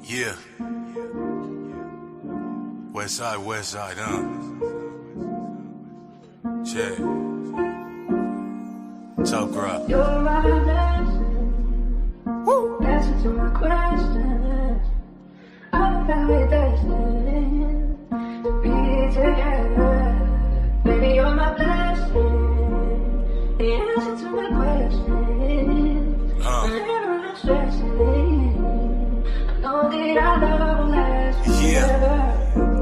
Yeah. West side, huh? Check. Top grab. You're my blessing. Woo! Answer to my questions. I'm very destined to be together. Baby, you're my blessing. The answer to my questions. Whenever I'm stressing, I know that our love will last forever.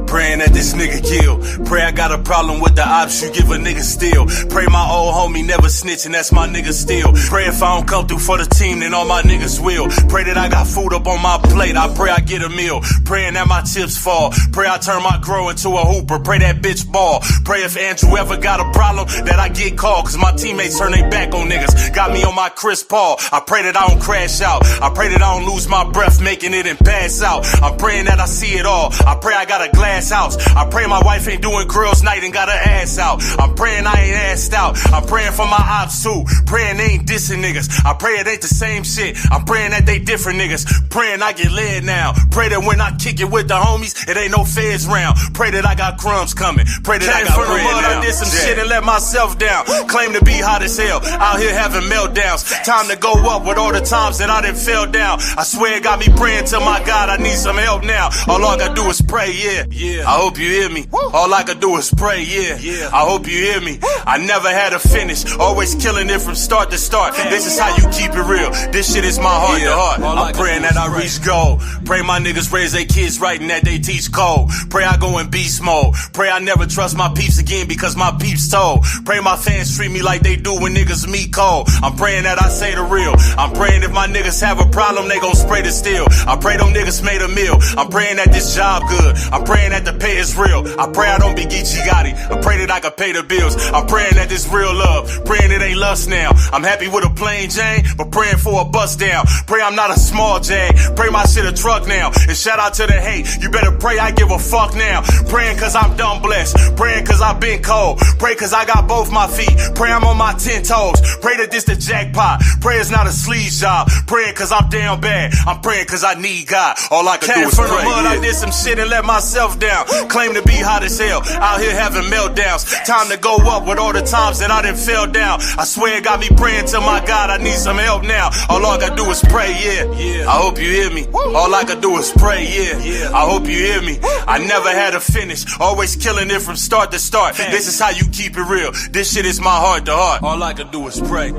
Praying that this nigga kill. Pray I got a problem with the ops, you give a nigga still. Pray my old homie never snitching, that's my nigga still. Pray if I don't come through for the team, then all my niggas will. Pray that I got food up on my plate, I pray I get a meal. Praying that my chips fall. Pray I turn my grow into a hooper, pray that bitch ball. Pray if Andrew ever got a problem, that I get called. Cause my teammates turn their back on niggas. Got me on my Chris Paul. I pray that I don't crash out. I pray that I don't lose my breath making it and pass out. I'm praying that I see it all. I pray I got a glass house. I pray my wife ain't doing girls night and got her ass out. I'm praying I ain't assed out. I'm praying for my ops too. Praying they ain't dissing niggas. I pray it ain't the same shit. I'm praying that they different niggas. Praying I get laid now. Pray that when I kick it with the homies, it ain't no feds round. Pray that I got crumbs coming. Pray that I got bread now. I did some shit and let myself down. Claim to be hot as hell. Out here having meltdowns. Time to go up with all the times that I done fell down. I swear it got me praying to my God. I need some help now. All I gotta do is pray, yeah. I hope you hear me. All I could do is pray, yeah. I hope you hear me. I never had a finish. Always killing it from start to start. This is how you keep it real. This shit is my heart to heart. I'm praying that I reach goal. Pray my niggas raise their kids right and that they teach code. Pray I go in beast mode. Pray I never trust my peeps again because my peeps told. Pray my fans treat me like they do when niggas meet cold. I'm praying that I say the real. I'm praying if my niggas have a problem, they gon' spray the steel. I pray them niggas made a meal. I'm praying that this job good. I'm praying that the pay is real. I pray I don't be Geechee Gotti. I pray that I can pay the bills. I'm praying that this real love. Praying it ain't lust now. I'm happy with a plain Jane, but praying for a bust down. Pray I'm not a small Jag. Pray my shit a truck now. And shout out to the hate. You better pray I give a fuck now. Praying cause I'm dumb blessed. Praying cause I've been cold. Pray cause I got both my feet. Pray I'm on my 10 toes. Pray that this the jackpot. Pray it's not a sleaze job. Praying cause I'm down bad. I'm praying cause I need God. All I can do is pray. I did some shit and let myself down. Claim to be hot as hell. Out here having meltdowns. Time to go up with all the times that I done fell down. I swear it got me praying to my God. I need some help now. All I gotta do is pray, yeah. I hope you hear me. All I could do is pray, yeah. I hope you hear me. I never had a finish. Always killing it from start to start. This is how you keep it real. This shit is my heart to heart. All I could do is pray.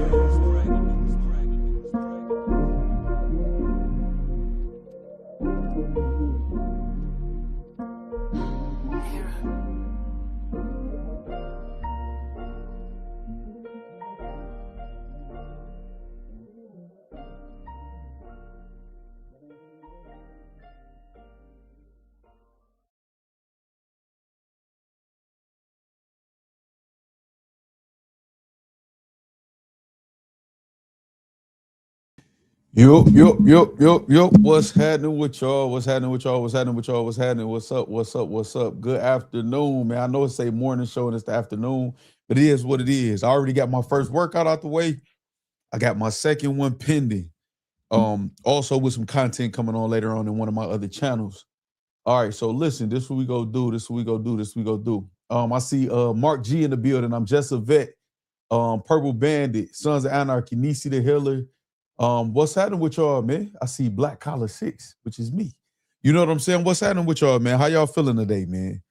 Yo. What's happening with y'all? What's happening with y'all? What's happening with y'all? What's happening? What's up? Good afternoon, man. I know it's a morning show and it's the afternoon, but it is what it is. I already got my first workout out the way. I got my second one pending. Also with some content coming on later on in one of my other channels. All right, so listen, this is what we go do. I see Mark G in the building. I'm just a vet. Purple Bandit, Sons of Anarchy, Nisi the Healer. What's happening with y'all, man? I see Black Collar 6, which is me. You know what I'm saying? What's happening with y'all, man? How y'all feeling today, man?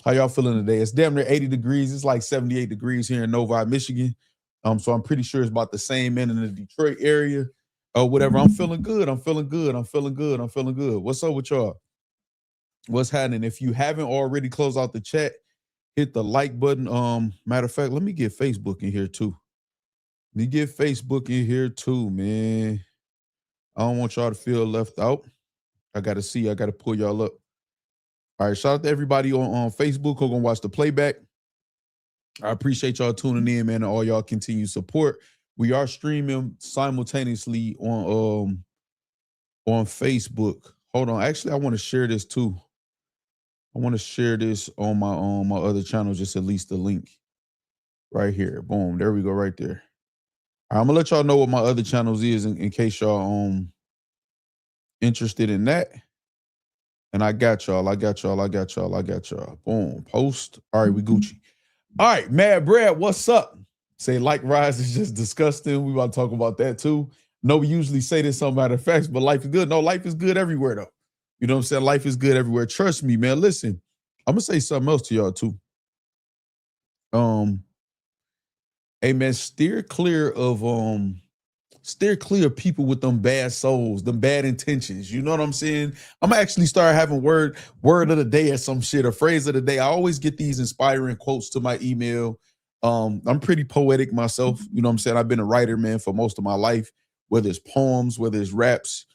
How y'all feeling today? It's damn near 80 degrees. It's like 78 degrees here in Novi, Michigan. So I'm pretty sure it's about the same in the Detroit area or whatever. I'm feeling good. What's up with y'all? What's happening? If you haven't already closed out the chat, hit the like button. Matter of fact, let me get Facebook in here too. Man. I don't want y'all to feel left out. I got to pull y'all up. All right, shout out to everybody on Facebook who's going to watch the playback. I appreciate y'all tuning in, man, and all y'all continued support. We are streaming simultaneously on Facebook. Hold on. Actually, I want to share this too. I want to share this on my other channel, just at least the link right here. Boom. There we go right there. I'm gonna let y'all know what my other channels is in case y'all interested in that. And I got y'all. I got y'all. I got y'all. I got y'all. Boom. Post. All right, we Gucci. All right, Mad Brad, what's up? Say like RYZE is just disgusting. We about to talk about that too. No, we usually say this on matter of facts, but life is good. No, life is good everywhere though. You know what I'm saying? Life is good everywhere. Trust me, man. Listen, I'm gonna say something else to y'all too. Hey man, steer clear of people with them bad souls, them bad intentions. You know what I'm saying? I'm gonna actually start having word of the day or some shit, or phrase of the day. I always get these inspiring quotes to my email. I'm pretty poetic myself. You know what I'm saying? I've been a writer, man, for most of my life, whether it's poems, whether it's raps,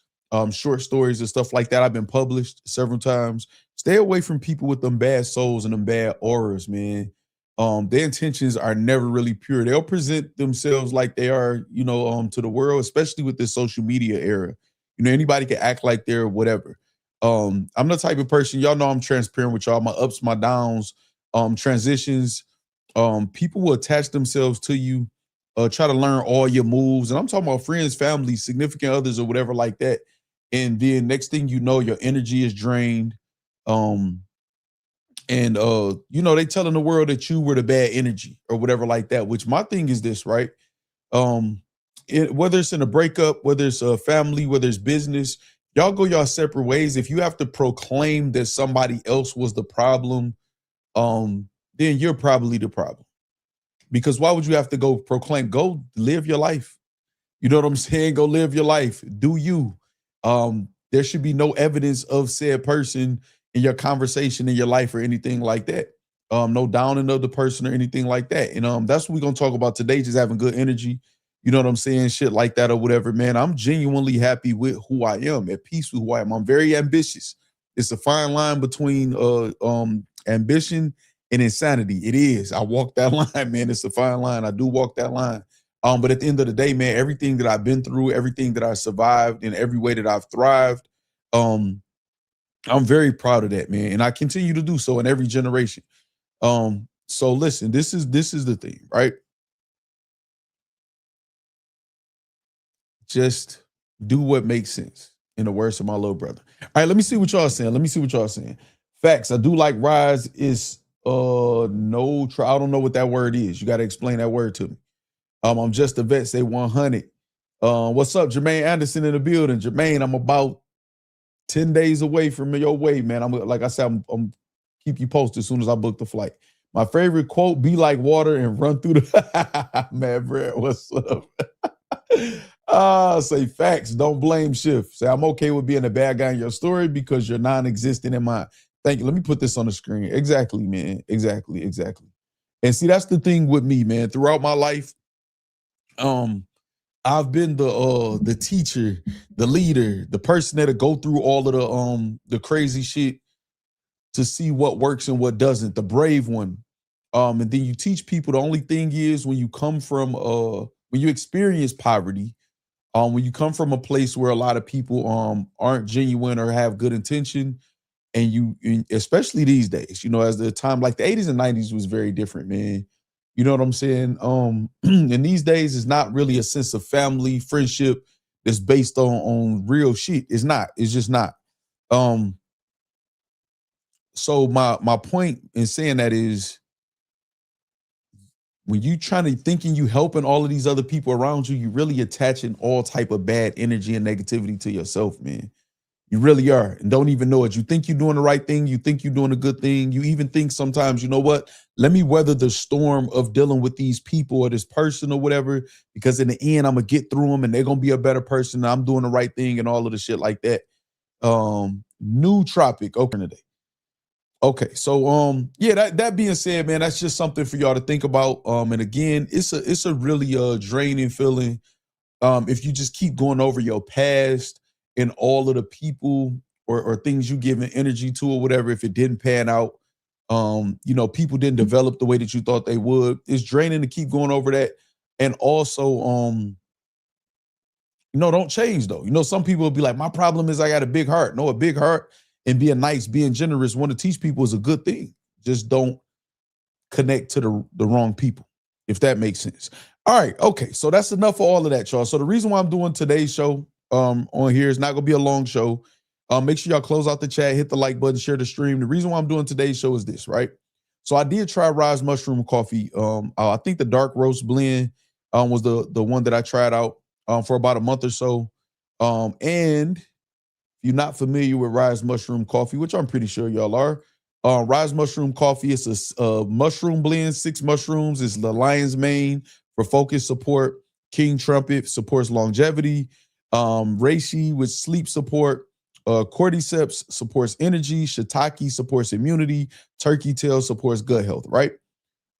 short stories and stuff like that. I've been published several times. Stay away from people with them bad souls and them bad auras, man. Their intentions are never really pure. They'll present themselves like they are, you know, to the world, especially with this social media era. You know, anybody can act like they're whatever. I'm the type of person, y'all know I'm transparent with y'all, my ups, my downs, transitions. People will attach themselves to you, try to learn all your moves. And I'm talking about friends, family, significant others, or whatever like that. And then next thing you know, your energy is drained. And you know, they telling the world that you were the bad energy or whatever like that, which my thing is this, right? Whether it's in a breakup, whether it's a family, whether it's business, y'all go y'all separate ways. If you have to proclaim that somebody else was the problem, then you're probably the problem. Because why would you have to go proclaim? Go live your life. You know what I'm saying? Go live your life. Do you? There should be no evidence of said person in your conversation in your life or anything like that. No downing of the person or anything like that. And that's what we're gonna talk about today, just having good energy. You know what I'm saying? Shit like that or whatever, man. I'm genuinely happy with who I am, at peace with who I am. I'm very ambitious. It's a fine line between ambition and insanity. It is. I walk that line, man. It's a fine line. I do walk that line. But at the end of the day, man, everything that I've been through, everything that I survived, in every way that I've thrived, I'm very proud of that, man. And I continue to do so in every generation. So listen, this is the thing, right? Just do what makes sense, in the words of my little brother. All right, let me see what y'all saying. Facts. I do like RYZE is no try. I don't know what that word is. You got to explain that word to me. I'm just a vet, say 100. What's up, Jermaine Anderson in the building? Jermaine, I'm about 10 days away from your way, man. I'm like I said, I'm keep you posted as soon as I book the flight. My favorite quote: "Be like water and run through the." Man, Brad, what's up? Say facts. Don't blame shift. Say I'm okay with being a bad guy in your story because you're non-existent in mine. Thank you. Let me put this on the screen. Exactly, man. Exactly. And see, that's the thing with me, man. Throughout my life, I've been the teacher, the leader, the person that'll go through all of the crazy shit to see what works and what doesn't, the brave one. And then you teach people. The only thing is, when you come from when you experience poverty, when you come from a place where a lot of people aren't genuine or have good intention, and especially these days, you know, as the time like the 80s and 90s was very different, man. You know what I'm saying? And these days it's not really a sense of family, friendship that's based on real shit. It's not. It's just not. So my point in saying that is, when you trying to thinking you helping all of these other people around you, you really attaching all type of bad energy and negativity to yourself, man. You really are, and don't even know it. You think you're doing the right thing. You think you're doing a good thing. You even think sometimes, you know what? Let me weather the storm of dealing with these people or this person or whatever, because in the end, I'm gonna get through them and they're gonna be a better person. I'm doing the right thing and all of the shit like that. New topic open today. Okay, so yeah, that being said, man, that's just something for y'all to think about. And again, it's a really draining feeling if you just keep going over your past and all of the people or things you giving energy to or whatever. If it didn't pan out, you know, people didn't develop the way that you thought they would. It's draining to keep going over that. And also, you know, don't change though. You know, some people will be like, my problem is I got a big heart. No, a big heart and being nice, being generous, want to teach people is a good thing. Just don't connect to the wrong people, if that makes sense. All right, okay, so that's enough for all of that, y'all. So the reason why I'm doing today's show on here is not gonna be a long show. Make sure y'all close out the chat, hit the like button, share the stream. The reason why I'm doing today's show is this, right? So I did try RYZE Mushroom Coffee. I think the dark roast blend was the one that I tried out for about a month or so. And if you're not familiar with RYZE Mushroom Coffee, which I'm pretty sure y'all are, RYZE Mushroom Coffee is a mushroom blend, 6 mushrooms. It's the lion's mane for focus support. King trumpet supports longevity. Reishi with sleep support. Cordyceps supports energy. Shiitake supports immunity. Turkey tail supports gut health, right?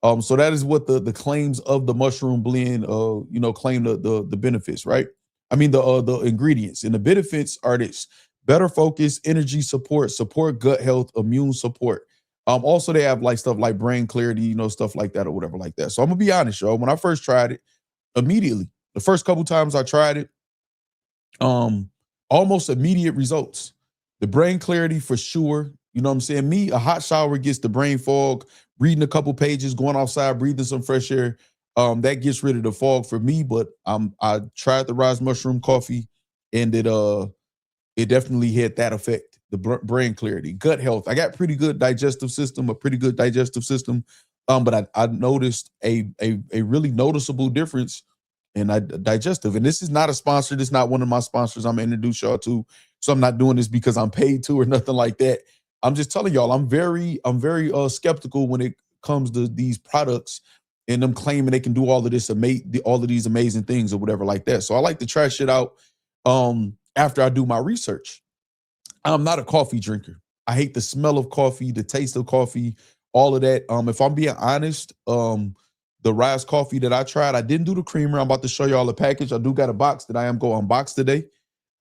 So that is what the claims of the mushroom blend, claim the benefits, right? I mean the ingredients, and the benefits are this: better focus, energy support gut health, immune support. Also they have like stuff like brain clarity, stuff like that or whatever like that. So I'm gonna be honest, y'all. When I first tried it, immediately, the first couple times I tried it, almost immediate results. The brain clarity for sure. You know what I'm saying? Me, a hot shower gets the brain fog. Reading a couple pages, going outside, breathing some fresh air, that gets rid of the fog for me. But I tried the RYZE Mushroom Coffee, and it definitely had that effect. The brain clarity, gut health. I got a pretty good digestive system. But I noticed a really noticeable difference in digestive. And this is not a sponsor. This is not one of my sponsors I'm gonna introduce y'all to. So I'm not doing this because I'm paid to or nothing like that. I'm just telling y'all, I'm very skeptical when it comes to these products and them claiming they can do all of this all of these amazing things or whatever like that. So I like to try shit out after I do my research. I'm not a coffee drinker. I hate the smell of coffee, the taste of coffee, all of that. If I'm being honest, the RYZE coffee that I tried, I didn't do the creamer. I'm about to show y'all the package. I do got a box that I am going to unbox today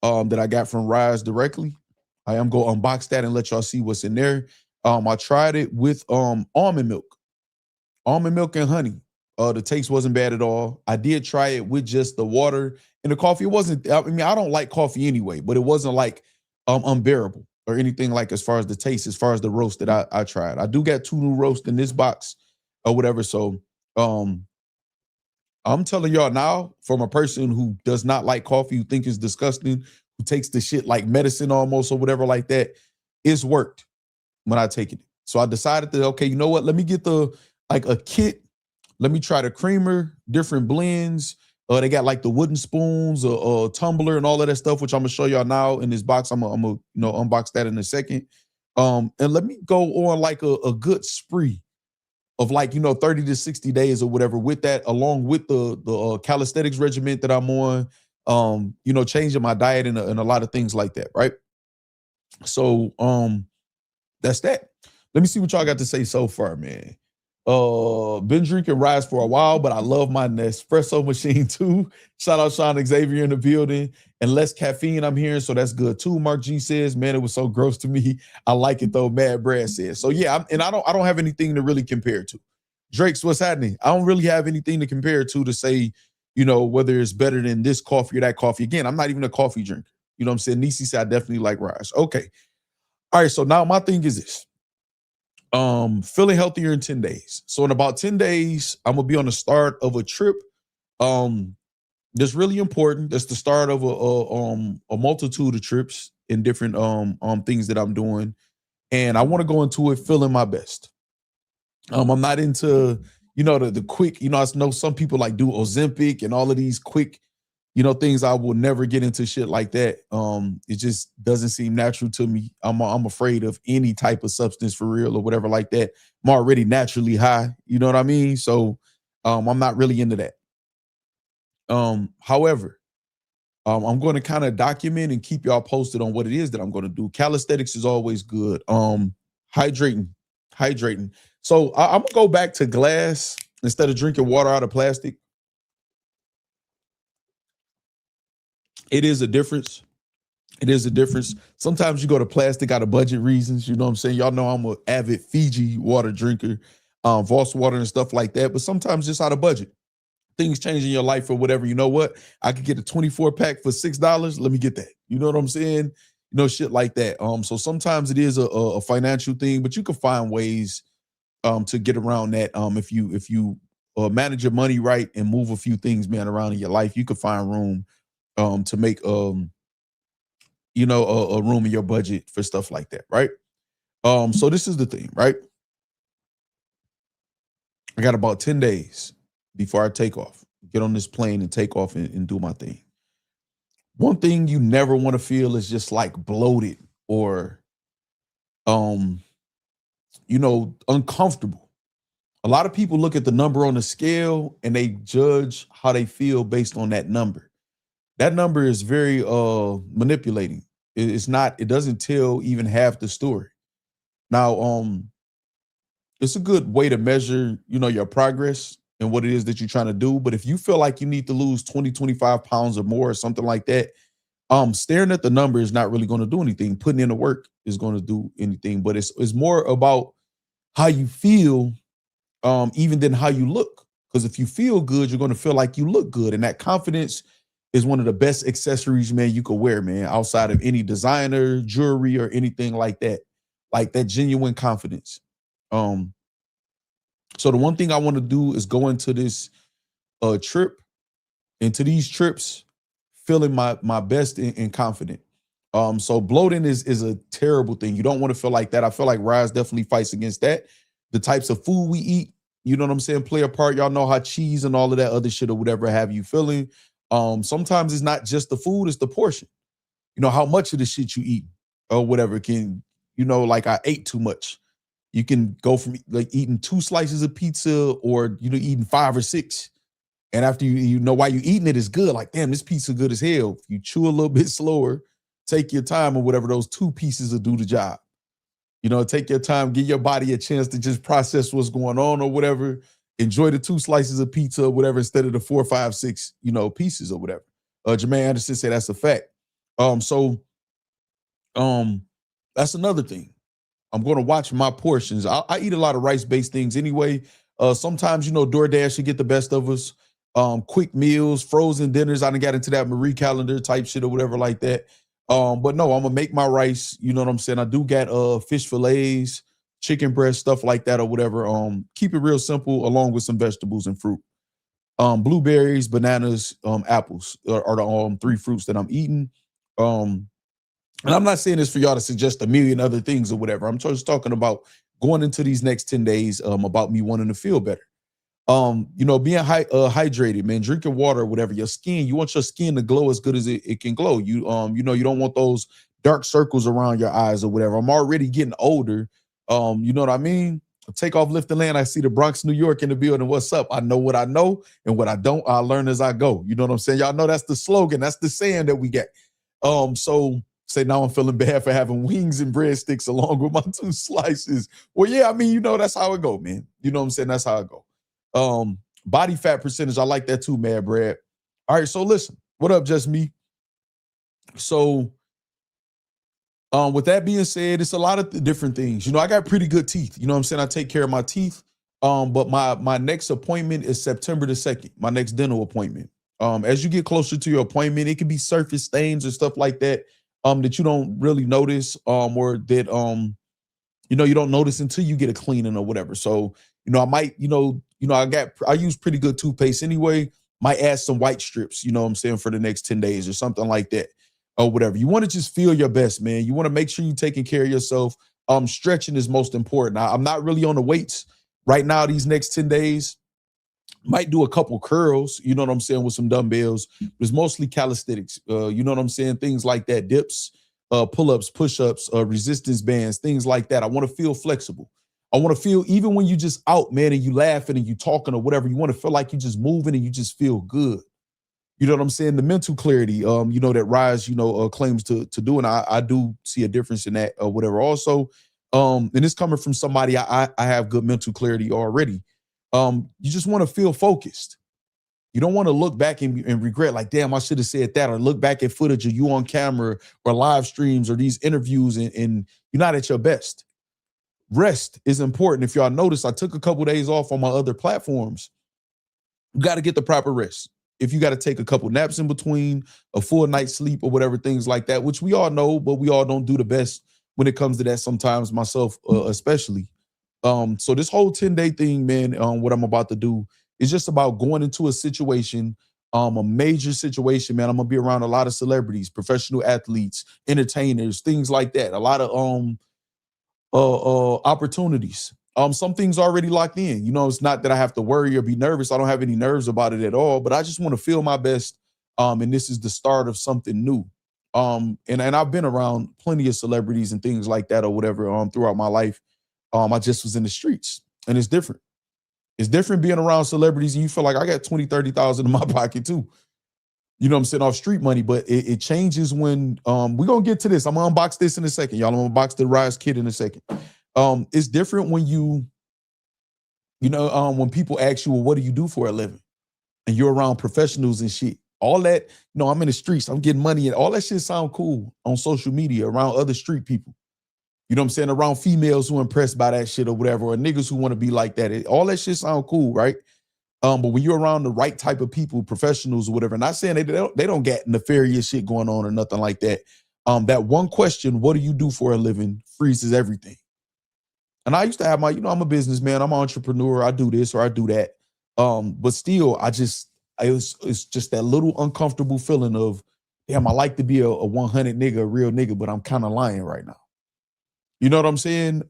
that I got from RYZE directly. I am going to unbox that and let y'all see what's in there. I tried it with almond milk and honey. The taste wasn't bad at all. I did try it with just the water and the coffee. It wasn't, I mean, I don't like coffee anyway, but it wasn't like unbearable or anything like as far as the taste, as far as the roast that I tried. I do got 2 new roasts in this box or whatever. So I'm telling y'all now, from a person who does not like coffee, who think it's disgusting, who takes the shit like medicine almost or whatever like that, it's worked when I take it. So I decided that, okay, you know what? Let me get a kit. Let me try the creamer, different blends. They got like the wooden spoons, a tumbler, and all of that stuff, which I'm gonna show y'all now in this box. I'm gonna unbox that in a second. And let me go on like a good spree of 30 to 60 days or whatever with that, along with the calisthenics regimen that I'm on, changing my diet and a lot of things like that, right? So that's that. Let me see what y'all got to say so far, man. Been drinking RYZE for a while, but I love my Nespresso machine too. Shout out Sean Xavier in the building. And less caffeine I'm hearing, so that's good too. Mark G says, man, it was so gross to me. I like it though, Mad Brad says. So yeah, I don't have anything to really compare to. Drake's, what's happening? I don't really have anything to compare to say, whether it's better than this coffee or that coffee. Again, I'm not even a coffee drinker. You know what I'm saying? Nisi said I definitely like RYZE. Okay. All right, so now my thing is this. Feeling healthier in 10 days. So in about 10 days, I'm gonna be on the start of a trip. That's really important. That's the start of a multitude of trips in different things that I'm doing. And I want to go into it feeling my best. I'm not into, the quick, I know some people like do Ozempic and all of these quick, things. I will never get into shit like that. It just doesn't seem natural to me. I'm afraid of any type of substance for real or whatever like that. I'm already naturally high, you know what I mean? So I'm not really into that. However, I'm going to kind of document and keep y'all posted on what it is that I'm going to do. Calisthenics is always good. Hydrating. So I'm gonna go back to glass instead of drinking water out of plastic. It is a difference. Sometimes you go to plastic out of budget reasons. You know what I'm saying? Y'all know I'm an avid Fiji water drinker, Voss water and stuff like that. But sometimes just out of budget. Things change in your life or whatever. You know what? I could get a 24 pack for $6. Let me get that. You know what I'm saying? Shit like that. So sometimes it is a financial thing, but you can find ways to get around that. If you manage your money right and move a few things, man, around in your life, you could find room to make a room in your budget for stuff like that, right? So this is the thing, right? I got about 10 days before I take off, get on this plane and take off and do my thing. One thing you never want to feel is just like bloated or uncomfortable. A lot of people look at the number on the scale and they judge how they feel based on that number. That number is very manipulating. It doesn't tell even half the story. Now, it's a good way to measure, your progress and what it is that you're trying to do. But if you feel like you need to lose 20, 25 pounds or more or something like that, staring at the number is not really going to do anything. Putting in the work is going to do anything, but it's more about how you feel, even than how you look. Because if you feel good, you're going to feel like you look good. And that confidence is one of the best accessories, man, you could wear, man, outside of any designer, jewelry, or anything like that genuine confidence. So the one thing I want to do is go into this trip, into these trips, feeling my best and confident. So bloating is a terrible thing. You don't want to feel like that. I feel like RYZE definitely fights against that. The types of food we eat, you know what I'm saying, play a part. Y'all know how cheese and all of that other shit or whatever have you feeling. Sometimes it's not just the food, it's the portion. How much of the shit you eat or whatever can, like I ate too much. You can go from like eating 2 slices of pizza or, eating 5 or 6. And after you know why you eating it is good, like, damn, this pizza good as hell. If you chew a little bit slower, take your time or whatever, those 2 pieces will do the job. Take your time, give your body a chance to just process what's going on or whatever. Enjoy the 2 slices of pizza or whatever instead of the 4, 5, 6, pieces or whatever. Jermaine Anderson said that's a fact. So that's another thing. I'm going to watch my portions. I eat a lot of rice-based things anyway. Sometimes, DoorDash should get the best of us. Quick meals, frozen dinners. I done got into that Marie Calendar type shit or whatever like that. But no, I'm going to make my rice. You know what I'm saying? I do get fish fillets, chicken breast, stuff like that or whatever. Keep it real simple along with some vegetables and fruit. Blueberries, bananas, apples are the 3 fruits that I'm eating. And I'm not saying this for y'all to suggest a million other things or whatever. I'm just talking about going into these next 10 days about me wanting to feel better. Being hydrated, man, drinking water or whatever. Your skin, you want your skin to glow as good as it can glow. You don't want those dark circles around your eyes or whatever. I'm already getting older. You know what I mean? Take off, lift the land. I see the Bronx, New York in the building. What's up? I know what I know, and what I don't, I learn as I go. You know what I'm saying? Y'all know that's the slogan. That's the saying that we get. So say now I'm feeling bad for having wings and breadsticks along with my 2 slices. Well, yeah, I mean, that's how it go, man. You know what I'm saying? That's how it go. Body fat percentage, I like that too, Mad Brad. All right, so listen, what up, Just Me? So with that being said, it's a lot of different things. I got pretty good teeth. You know what I'm saying? I take care of my teeth. But my next appointment is September the 2nd, my next dental appointment. As you get closer to your appointment, it could be surface stains or stuff like that that you don't really notice or that you don't notice until you get a cleaning or whatever. So, I might, I use pretty good toothpaste anyway, might add some white strips, you know what I'm saying, for the next 10 days or something like that or whatever. You want to just feel your best, man. You want to make sure you're taking care of yourself. Stretching is most important. I'm not really on the weights right now these next 10 days. Might do a couple curls, you know what I'm saying, with some dumbbells. It's mostly calisthenics, you know what I'm saying, things like that, dips, pull-ups, push-ups, resistance bands, things like that. I want to feel flexible. I want to feel, even when you just out, man, and you laughing and you talking or whatever, you want to feel like you just moving and you just feel good. You know what I'm saying? The mental clarity, that RYZE, claims to do, and I do see a difference in that or whatever. Also, and it's coming from somebody I have good mental clarity already. You just want to feel focused. You don't want to look back and regret, like, damn, I should have said that, or look back at footage of you on camera or live streams or these interviews and you're not at your best. Rest is important. If y'all notice, I took a couple of days off on my other platforms. You got to get the proper rest. If you got to take a couple naps in between, a full night's sleep or whatever, things like that, which we all know, but we all don't do the best when it comes to that sometimes, myself especially. So this whole 10-day thing, man, what I'm about to do is just about going into a situation A major situation, man. I'm gonna be around a lot of celebrities, professional athletes, entertainers, things like that. A lot of opportunities. Some things already locked in. You know, it's not that I have to worry or be nervous. I don't have any nerves about it at all, but I just want to feel my best. And this is the start of something new. And I've been around plenty of celebrities and things like that or whatever throughout my life. I just was in the streets, and it's different. It's different being around celebrities and you feel like I got 20, 30,000 in my pocket too. You know what I'm saying, off street money, but it changes when we're gonna get to this. I'm gonna unbox this in a second, y'all. I'm gonna unbox the RYZE kit in a second. It's different when when people ask you, well, what do you do for a living? And you're around professionals and shit. All that, I'm in the streets, I'm getting money, and all that shit sound cool on social media around other street people. You know what I'm saying? Around females who are impressed by that shit or whatever, or niggas who want to be like that. All that shit sound cool, right? But when you're around the right type of people, professionals or whatever, not saying they don't get nefarious shit going on or nothing like that. That one question, what do you do for a living, freezes everything. And I used to have I'm a businessman, I'm an entrepreneur, I do this or I do that. But still, it's just that little uncomfortable feeling of, damn, I like to be a 100 nigga, a real nigga, but I'm kind of lying right now. You know what I'm saying?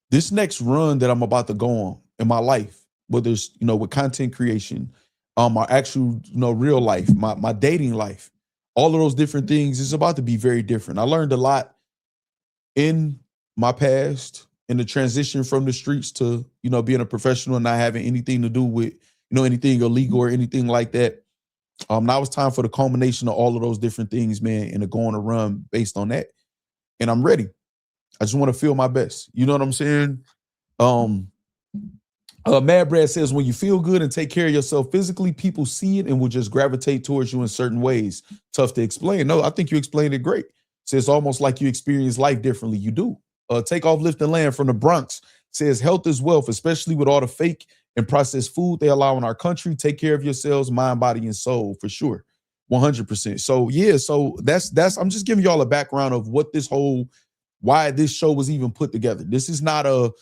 This next run that I'm about to go on in my life, whether it's, with content creation, my actual, real life, my dating life, all of those different things, is about to be very different. I learned a lot in my past, in the transition from the streets to, being a professional and not having anything to do with, anything illegal or anything like that. Now it's time for the culmination of all of those different things, man, and to go on a run based on that. And I'm ready. I just want to feel my best. You know what I'm saying? Mad Brad says, when you feel good and take care of yourself physically, people see it and will just gravitate towards you in certain ways. Tough to explain. No, I think you explained it great. So it's almost like you experience life differently. You do. Take Off Lifting Land from the Bronx says, health is wealth, especially with all the fake and processed food they allow in our country. Take care of yourselves, mind, body, and soul, for sure. 100%. So yeah, so that's I'm just giving y'all a background of why this show was even put together. This is not I'm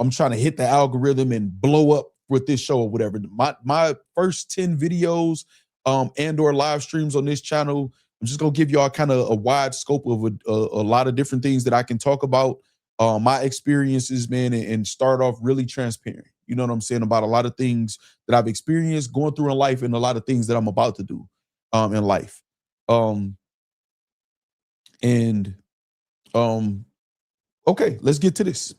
trying to hit the algorithm and blow up with this show or whatever. My first 10 videos and or live streams on this channel, I'm just gonna give y'all kind of a wide scope of a lot of different things that I can talk about, my experiences, man, and start off really transparent. You know what I'm saying, about a lot of things that I've experienced going through in life and a lot of things that I'm about to do in life. Okay, let's get to this.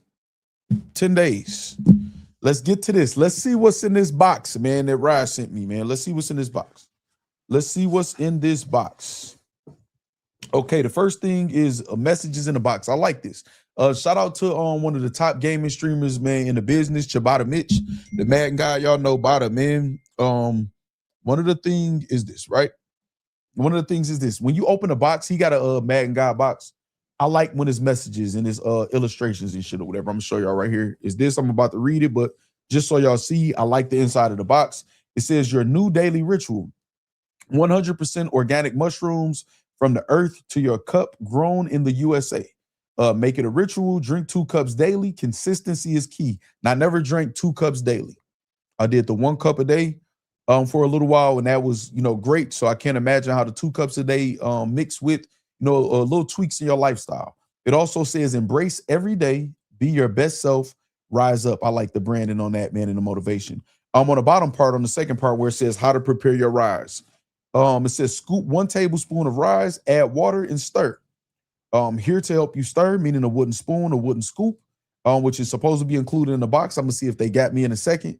10 days. Let's get to this. Let's see what's in this box, man, that RYZE sent me, man. Let's see what's in this box. Let's see what's in this box. Okay, the first thing is messages in the box. I like this. Shout out to one of the top gaming streamers, man, in the business, Chabata Mitch, the Madden guy. Y'all know Bada, man. One of the things is this, right? One of the things is this. When you open a box, he got a Madden guy box. I like when his messages and his illustrations and shit or whatever. I'm gonna show y'all right here. Is this? I'm about to read it, but just so y'all see, I like the inside of the box. It says your new daily ritual: 100% organic mushrooms from the earth to your cup, grown in the USA. Make it a ritual. Drink 2 cups daily. Consistency is key. Now, I never drank 2 cups daily. I did the 1 cup a day for a little while, and that was, great. So I can't imagine how the 2 cups a day mix with, little tweaks in your lifestyle. It also says embrace every day, be your best self, rise up. I like the branding on that, man, and the motivation. On the bottom part, on the second part, where it says how to prepare your RYZE. It says scoop 1 tablespoon of RYZE, add water and stir. Here to help you stir, meaning a wooden spoon, a wooden scoop, which is supposed to be included in the box. I'm gonna see if they got me in a second.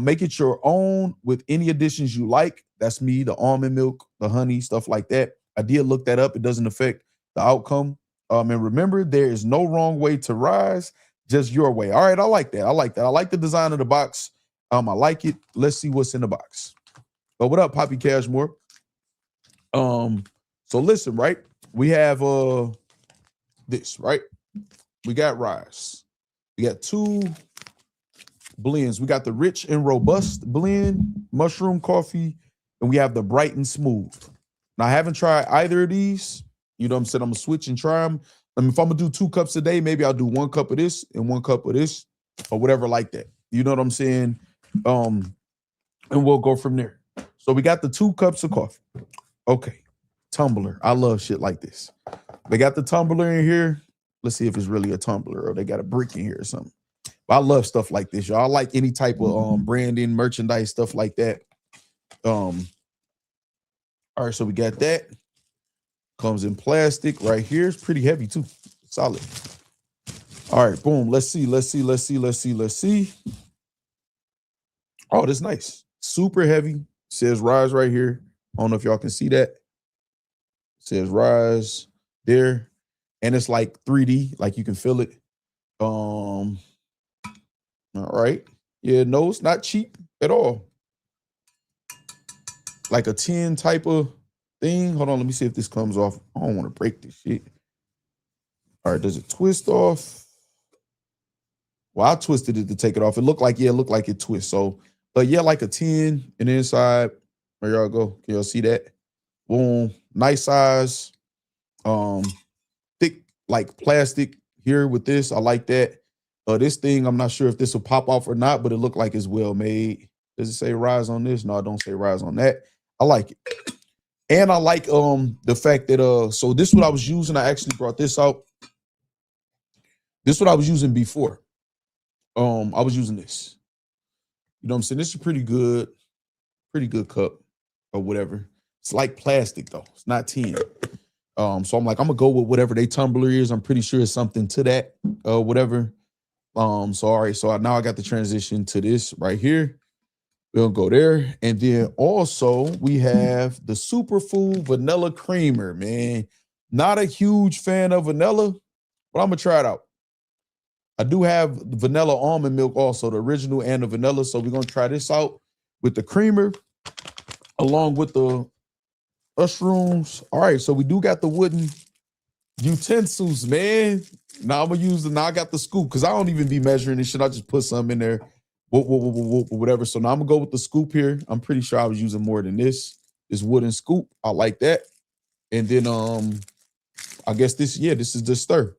Make it your own with any additions you like. That's me, the almond milk, the honey, stuff like that. I did look that up. It doesn't affect the outcome. And remember, there is no wrong way to RYZE, just your way. All right, I like that. I like that. I like the design of the box. I like it. Let's see what's in the box. But what up, Poppy Cashmore? So listen, right? We have this, right? We got RYZE. We got 2 blends. We got the rich and robust blend, mushroom coffee, and we have the bright and smooth. Now, I haven't tried either of these. You know what I'm saying? I'm gonna switch and try them. I mean, if I'm gonna do 2 cups a day, maybe I'll do 1 cup of this and 1 cup of this or whatever like that. You know what I'm saying? And we'll go from there. So we got the 2 cups of coffee. Okay. Tumbler. I love shit like this. They got the tumbler in here. Let's see if it's really a tumbler or they got a brick in here or something. But I love stuff like this, y'all. I like any type of branding, merchandise, stuff like that. All right, so we got that. Comes in plastic right here. It's pretty heavy too. Solid. All right, boom. Let's see. Oh, that's nice. Super heavy. It says RYZE right here. I don't know if y'all can see that. It says RYZE there. And it's like 3D, like you can feel it. All right. Yeah, no, it's not cheap at all. Like a 10 type of thing. Hold on, let me see if this comes off. I don't want to break this shit. All right, does it twist off? Well, I twisted it to take it off. It looked like it twists. So, but yeah, like a 10 and inside. There y'all go. Can y'all see that? Boom. Nice size. Thick, like plastic here with this. I like that. This thing, I'm not sure if this will pop off or not, but it looked like it's well made. Does it say RYZE on this? No, I don't say RYZE on that. I like it. And I like the fact that so this is what I was using. I actually brought this out. This is what I was using before. I was using this. You know what I'm saying? This is pretty good cup or whatever. It's like plastic though. It's not tin. So I'm like, I'm gonna go with whatever they tumbler is. I'm pretty sure it's something to that, whatever. So all right, so now I got the transition to this right here. We'll go there. And then also we have the Superfood Vanilla Creamer, man. Not a huge fan of vanilla, but I'm gonna try it out. I do have vanilla almond milk also, the original and the vanilla. So we're gonna try this out with the creamer along with the mushrooms. All right, so we do got the wooden utensils, man. Now I'm gonna use now I got the scoop because I don't even be measuring this shit. I just put some in there, whatever. So now I'm gonna go with the scoop here. I'm pretty sure I was using more than this wooden scoop. I like that. And then I guess this is the stir.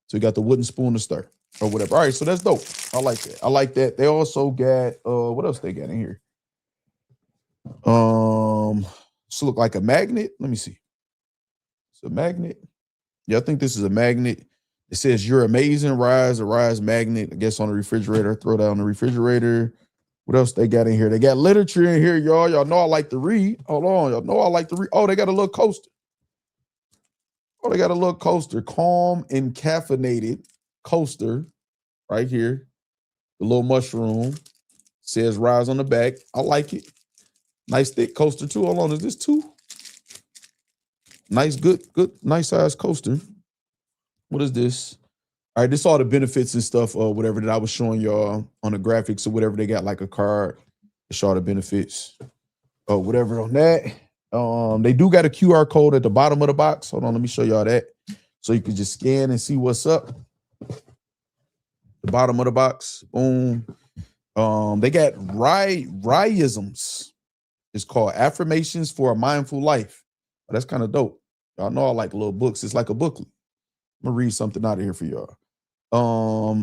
So you got the wooden spoon to stir or whatever. All right, so that's dope. I like that. I like that. They also got what else they got in here? This look like a magnet. Let me see. It's a magnet. Yeah, I think this is a magnet. It says "You're amazing, RYZE," a RYZE magnet. I guess on the refrigerator. Throw that on the refrigerator. What else they got in here? They got literature in here, y'all. Y'all know I like to read. Hold on, y'all know I like to read. Oh, they got a little coaster. Oh, they got a little coaster. Calm and caffeinated coaster right here. The little mushroom. Says RYZE on the back. I like it. Nice thick coaster too. Hold on, is this 2? Nice, good, nice size coaster. What is this? All right, this all the benefits and stuff, whatever that I was showing y'all on the graphics or whatever. They got like a card to show all the benefits or whatever on that. They do got a QR code at the bottom of the box. Hold on, let me show y'all that. So you can just scan and see what's up. The bottom of the box, boom. They got RYZEisms. It's called Affirmations for a Mindful Life. Oh, that's kind of dope. Y'all know I like little books. It's like a booklet. I'm gonna read something out of here for y'all.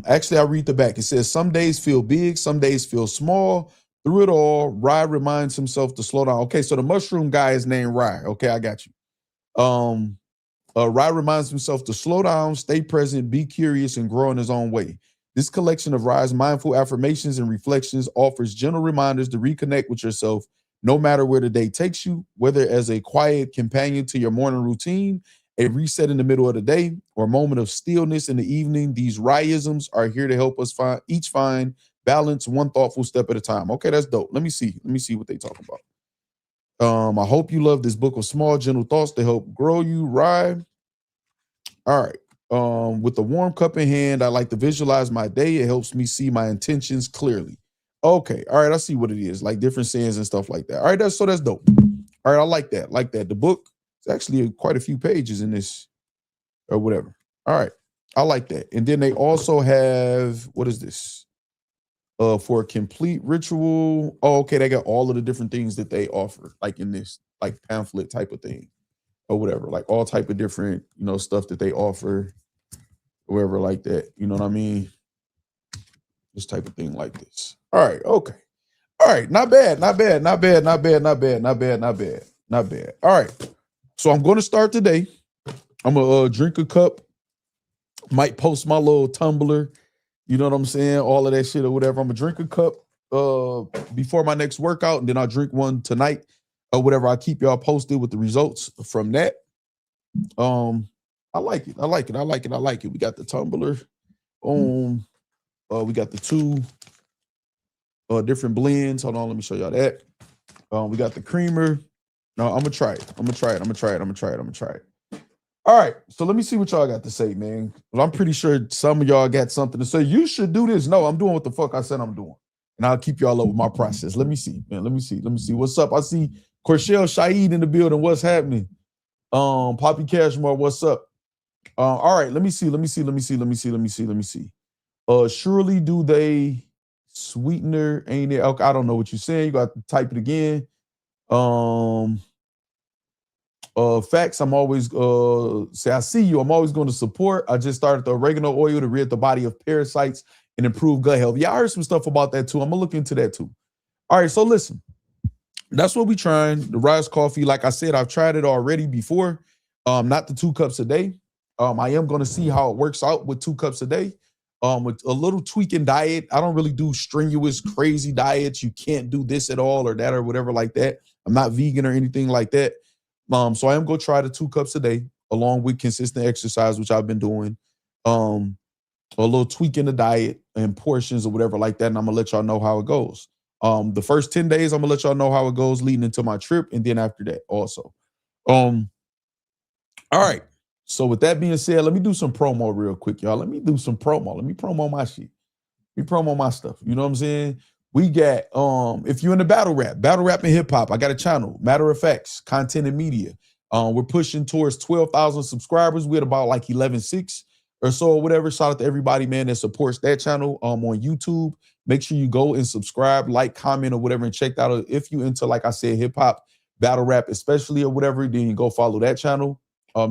Actually, I'll read the back. It says, some days feel big, some days feel small. Through it all, RYZE reminds himself to slow down. Okay, so the mushroom guy is named RYZE. Okay, I got you. RYZE reminds himself to slow down, stay present, be curious, and grow in his own way. This collection of RYZE mindful affirmations and reflections offers gentle reminders to reconnect with yourself no matter where the day takes you, whether as a quiet companion to your morning routine, a reset in the middle of the day, or a moment of stillness in the evening. These RYZEisms are here to help us find balance one thoughtful step at a time. Okay, that's dope. Let me see what they talk about. I hope you love this book of small, gentle thoughts to help grow you, RYZE. All right. With a warm cup in hand, I like to visualize my day. It helps me see my intentions clearly. Okay. All right. I see what it is. Like different sayings and stuff like that. All right. That's dope. All right. I like that. The book, it's actually quite a few pages in this or whatever. All right. I like that. And then they also have, what is this? For a complete ritual. Oh, okay. They got all of the different things that they offer, like in this, like pamphlet type of thing or whatever, like all type of different, stuff that they offer, whatever like that. You know what I mean? This type of thing like this. All right. Okay. All right, not bad, not bad, not bad, not bad, not bad, not bad, not bad, not bad. All right, so I'm going to start today. I'm gonna drink a cup. Might post my little tumbler. You know what I'm saying? All of that shit or whatever. I'm gonna drink a cup before my next workout, and then I'll drink one tonight or whatever. I'll keep y'all posted with the results from that. I like it. I like it. I like it. I like it. We got the tumbler. We got the two different blends. Hold on, let me show y'all that. We got the creamer. No, I'm gonna try it. I'm gonna try it. I'm gonna try it. I'm gonna try it. I'm gonna try it. All right, so let me see what y'all got to say, man. Well, I'm pretty sure some of y'all got something to say. You should do this. No, I'm doing what the fuck I said I'm doing. And I'll keep y'all up with my process. Let me see, man. Let me see. Let me see. What's up? I see Corshell Shaid in the building. What's happening? Poppy Cashmore, what's up? All right, let me see. Let me see. Let me see. Let me see. Let me see. Let me see. Surely do they sweetener? Ain't it? Okay, I don't know what you're saying. You got to type it again. Facts, I'm always say I see you. I'm always going to support. I just started the oregano oil to rid the body of parasites and improve gut health. Yeah, I heard some stuff about that too. I'm gonna look into that too. All right, so listen, that's what we trying. The RYZE coffee, like I said, I've tried it already before. Not the 2 cups a day. I am gonna see how it works out with 2 cups a day. With a little tweaking diet. I don't really do strenuous, crazy diets. You can't do this at all or that or whatever like that. I'm not vegan or anything like that. So I am going to try the 2 cups a day along with consistent exercise, which I've been doing. A little tweak in the diet and portions or whatever like that. And I'm going to let y'all know how it goes. The first 10 days, I'm going to let y'all know how it goes leading into my trip. And then after that also. All right. So with that being said, let me do some promo real quick, y'all. Let me do some promo. Let me promo my shit. Let me promo my stuff. You know what I'm saying? We got, if you're in the battle rap and hip hop, I got a channel, Matter of Facts, Content and Media. We're pushing towards 12,000 subscribers. We're at about like 11.6 or so or whatever. Shout out to everybody, man, that supports that channel on YouTube. Make sure you go and subscribe, like, comment or whatever, and check that out. If you into, like I said, hip hop, battle rap especially or whatever, then you go follow that channel.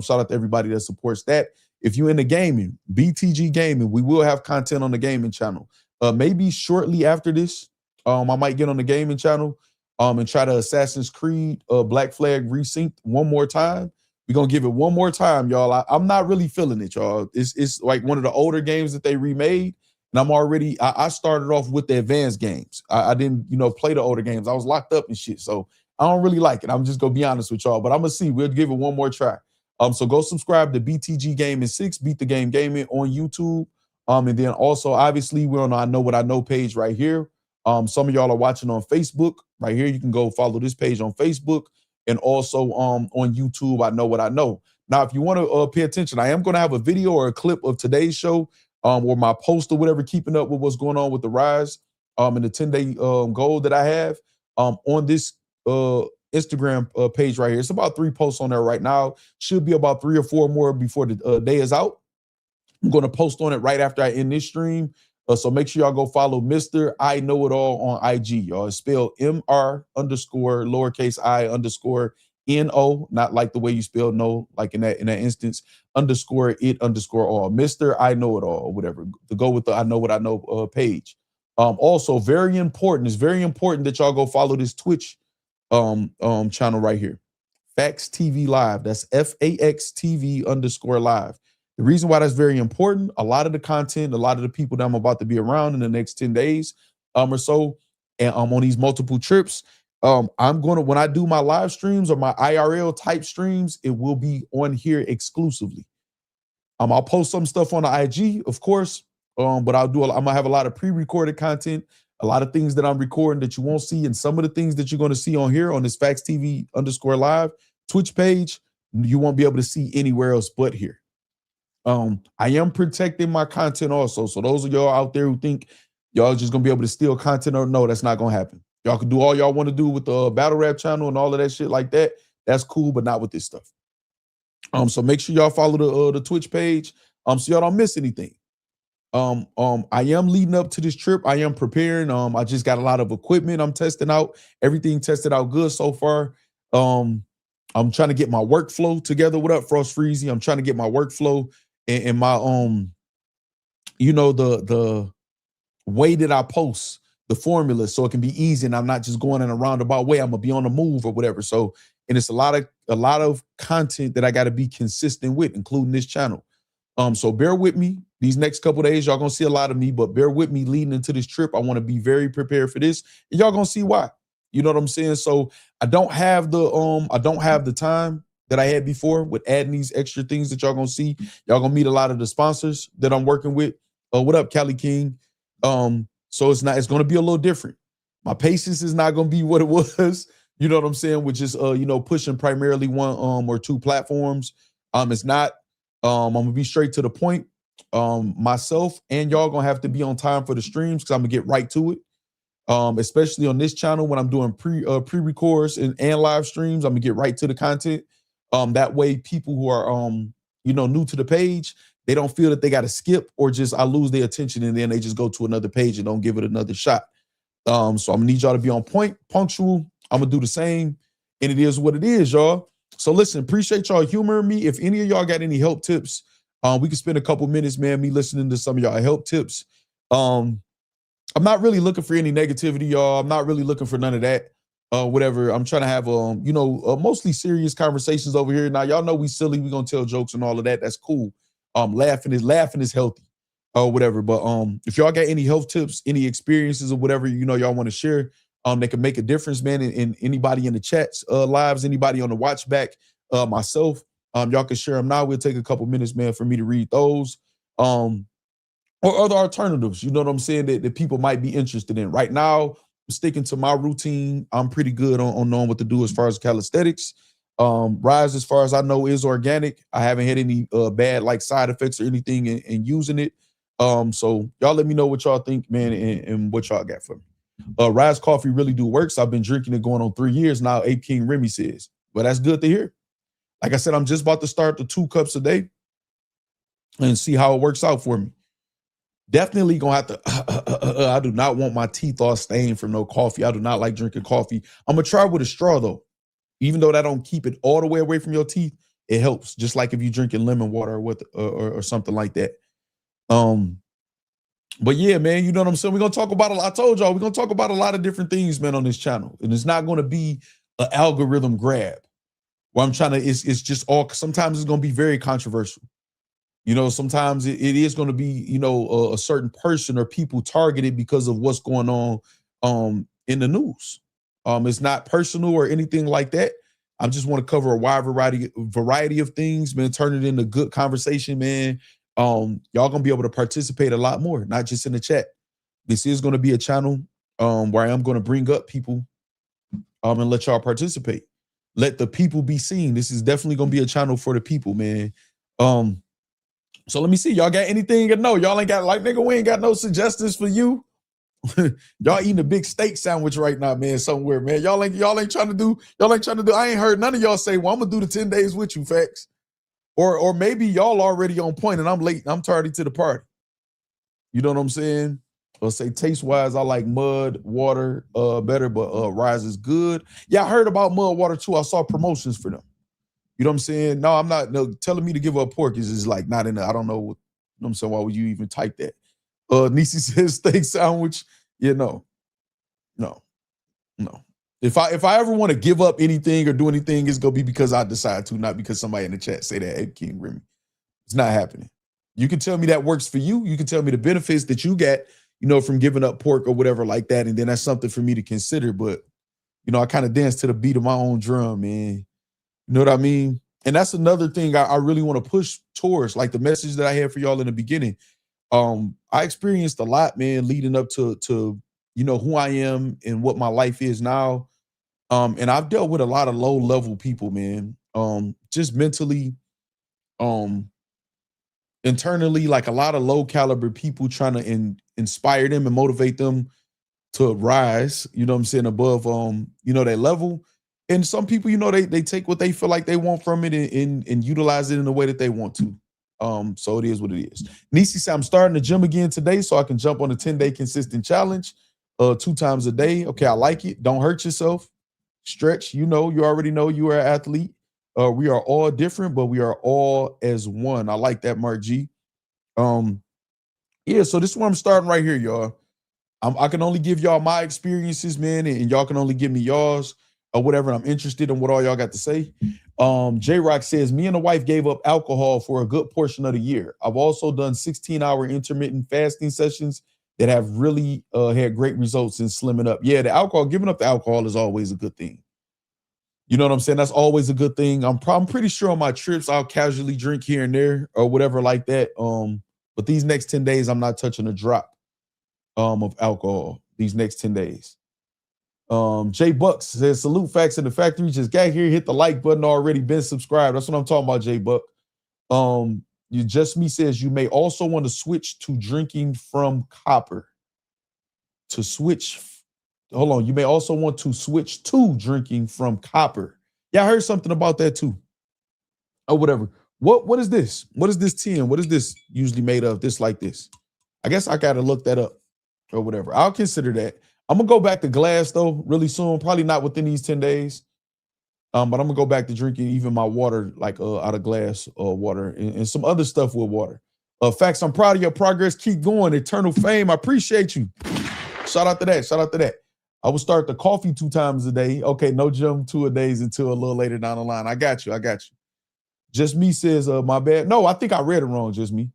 Shout out to everybody that supports that. If you're into gaming, BTG Gaming, we will have content on the gaming channel. Maybe shortly after this, I might get on the gaming channel and try to Assassin's Creed Black Flag Resynced one more time. We're going to give it one more time, y'all. I'm not really feeling it, y'all. It's like one of the older games that they remade. And I started off with the advanced games. I didn't, play the older games. I was locked up and shit. So I don't really like it. I'm just going to be honest with y'all. But I'm going to see. We'll give it one more try. So go subscribe to BTG Gaming 6, Beat the Game Gaming on YouTube. And then also, obviously, we're on the I Know What I Know page right here. Some of y'all are watching on Facebook right here. You can go follow this page on Facebook and also on YouTube. I Know What I Know. Now, if you want to pay attention, I am going to have a video or a clip of today's show or my post or whatever, keeping up with what's going on with the RYZE and the 10-day goal that I have on this Instagram page right here. It's about 3 posts on there right now. Should be about 3 or 4 more before the day is out. I'm going to post on it right after I end this stream. So make sure y'all go follow Mr. I Know It All on IG, y'all. It's spelled MR_I_NO, not like the way you spell no, like in that instance, _it_all. Mr. I Know It All, or whatever, to go with the I Know What I Know page. Also, very important, it's very important that y'all go follow this Twitch channel right here. Facts TV Live. That's FAXTV_live. The reason why that's very important, a lot of the content, a lot of the people that I'm about to be around in the next 10 days or so, and I'm on these multiple trips, I'm going to, when I do my live streams or my IRL type streams, it will be on here exclusively. I'll post some stuff on the IG, of course, but I'm going to have a lot of pre-recorded content, a lot of things that I'm recording that you won't see, and some of the things that you're going to see on here on this Facts TV_live Twitch page, you won't be able to see anywhere else but here. I am protecting my content also. So those of y'all out there who think y'all just gonna be able to steal content, or no, that's not gonna happen. Y'all can do all y'all want to do with the battle rap channel and all of that shit like that. That's cool, but not with this stuff. So make sure y'all follow the Twitch page. So y'all don't miss anything. I am leading up to this trip. I am preparing. I just got a lot of equipment I'm testing out. Everything tested out good so far. I'm trying to get my workflow together. What up, Frost Freezy? I'm trying to get my workflow and my the way that I post the formula so it can be easy and I'm not just going in a roundabout way. I'm gonna be on the move or whatever. So, and it's a lot of content that I got to be consistent with, including this channel. So bear with me these next couple of days. Y'all gonna see a lot of me, but bear with me leading into this trip. I want to be very prepared for this, and y'all gonna see why. You know what I'm saying? So I don't have the time that I had before with adding these extra things that y'all gonna see. Y'all gonna meet a lot of the sponsors that I'm working with. What up, Cali King? So it's gonna be a little different. My patience is not gonna be what it was. You know what I'm saying? Which is pushing primarily one or two platforms. It's not. I'm gonna be straight to the point. Myself and y'all gonna have to be on time for the streams because I'm gonna get right to it. Especially on this channel when I'm doing pre-records and live streams, I'm gonna get right to the content. That way people who are new to the page, they don't feel that they got to skip or just I lose their attention and then they just go to another page and don't give it another shot. So I'm gonna need y'all to be on point, punctual. I'm gonna do the same, and it is what it is, y'all. So listen, appreciate y'all humoring me. If any of y'all got any help tips, we can spend a couple minutes, man, me listening to some of y'all help tips. I'm not really looking for any negativity, y'all. I'm not really looking for none of that. Whatever. I'm trying to have mostly serious conversations over here. Now, y'all know we silly, we gonna tell jokes and all of that. That's cool. Laughing is healthy. Whatever. But if y'all got any health tips, any experiences or whatever, y'all want to share, that can make a difference, man. In anybody in the chats, lives, anybody on the watch back, myself, y'all can share them now. We'll take a couple minutes, man, for me to read those. Or other alternatives, you know what I'm saying, that people might be interested in. Right now, I'm sticking to my routine. I'm pretty good on knowing what to do as far as calisthenics. RYZE, as far as I know, is organic. I haven't had any bad like side effects or anything in using it. So y'all let me know what y'all think, man, and what y'all got for me. RYZE coffee really do works. I've been drinking it going on 3 years now, Ape King Remy says. Well, that's good to hear. Like I said, I'm just about to start the 2 cups a day and see how it works out for me. Definitely gonna have to, I do not want my teeth all stained from no coffee. I do not like drinking coffee. I'm gonna try with a straw though. Even though that don't keep it all the way away from your teeth, it helps. Just like if you're drinking lemon water or something like that. But yeah, man, you know what I'm saying? We're gonna talk about I told y'all, we're gonna talk about a lot of different things, man, on this channel. And it's not gonna be an algorithm grab. Where I'm trying to, it's just all, sometimes it's gonna be very controversial. Sometimes it is going to be, a certain person or people targeted because of what's going on in the news. It's not personal or anything like that. I just want to cover a wide variety of things, man, turn it into good conversation, man. Y'all going to be able to participate a lot more, not just in the chat. This is going to be a channel where I am going to bring up people and let y'all participate. Let the people be seen. This is definitely going to be a channel for the people, man. So let me see. Y'all got anything? No, y'all ain't got, like, nigga, we ain't got no suggestions for you. Y'all eating a big steak sandwich right now, man, somewhere, man. Y'all ain't trying to do, I ain't heard none of y'all say, well, I'm gonna do the 10 days with you, facts. Or maybe y'all already on point and I'm late and I'm tardy to the party. You know what I'm saying? Or say taste-wise, I like mud water better, but RYZE is good. Yeah, I heard about mud water too. I saw promotions for them. You know what I'm saying? No, I'm not. No, telling me to give up pork is just like not in the, I don't know. You know what I'm saying? Why would you even type that? Nisi says steak sandwich. Yeah, no. If I ever want to give up anything or do anything, it's gonna be because I decide to, not because somebody in the chat say that. Hey, King Remy, it's not happening. You can tell me that works for you. You can tell me the benefits that you get, from giving up pork or whatever like that, and then that's something for me to consider. But I kind of dance to the beat of my own drum, man. You know what I mean? And that's another thing I really want to push towards, like the message that I had for y'all in the beginning. I experienced a lot, man, leading up to who I am and what my life is now. And I've dealt with a lot of low level people, man. Just mentally, internally, like a lot of low caliber people trying to inspire them and motivate them to rise, you know what I'm saying, above their level. And some people, they take what they feel like they want from it and utilize it in the way that they want to. So it is what it is. Nisi said, I'm starting the gym again today so I can jump on a 10-day consistent challenge 2 times a day. Okay, I like it. Don't hurt yourself. Stretch, you already know you are an athlete. We are all different, but we are all as one. I like that, Mark G. Yeah, so this is where I'm starting right here, y'all. I can only give y'all my experiences, man, and y'all can only give me yours or whatever. I'm interested in what all y'all got to say. J-Rock says, me and the wife gave up alcohol for a good portion of the year. I've also done 16-hour intermittent fasting sessions that have really had great results in slimming up. Yeah, the alcohol, giving up the alcohol is always a good thing. You know what I'm saying? That's always a good thing. I'm pretty sure on my trips, I'll casually drink here and there or whatever like that. But these next 10 days, I'm not touching a drop of alcohol these next 10 days. Jay Bucks says, salute Facts in the Factory. Just got here, hit the like button already, been subscribed. That's what I'm talking about, Jay Buck. You Just Me says, you may also want to switch to drinking from copper. You may also want to switch to drinking from copper. Yeah, I heard something about that too. Or whatever. What is this? What is this tin? What is this usually made of? This like this? I guess I gotta look that up or whatever. I'll consider that. I'm gonna go back to glass though really soon. Probably not within these 10 days. But I'm gonna go back to drinking even my water like out of glass water and some other stuff with water. Facts, I'm proud of your progress. Keep going. Eternal fame. I appreciate you. Shout out to that. Shout out to that. I will start the coffee 2 times a day. Okay, no gym 2 a days until a little later down the line. I got you. I got you. Just Me says, my bad. No, I think I read it wrong, Just Me.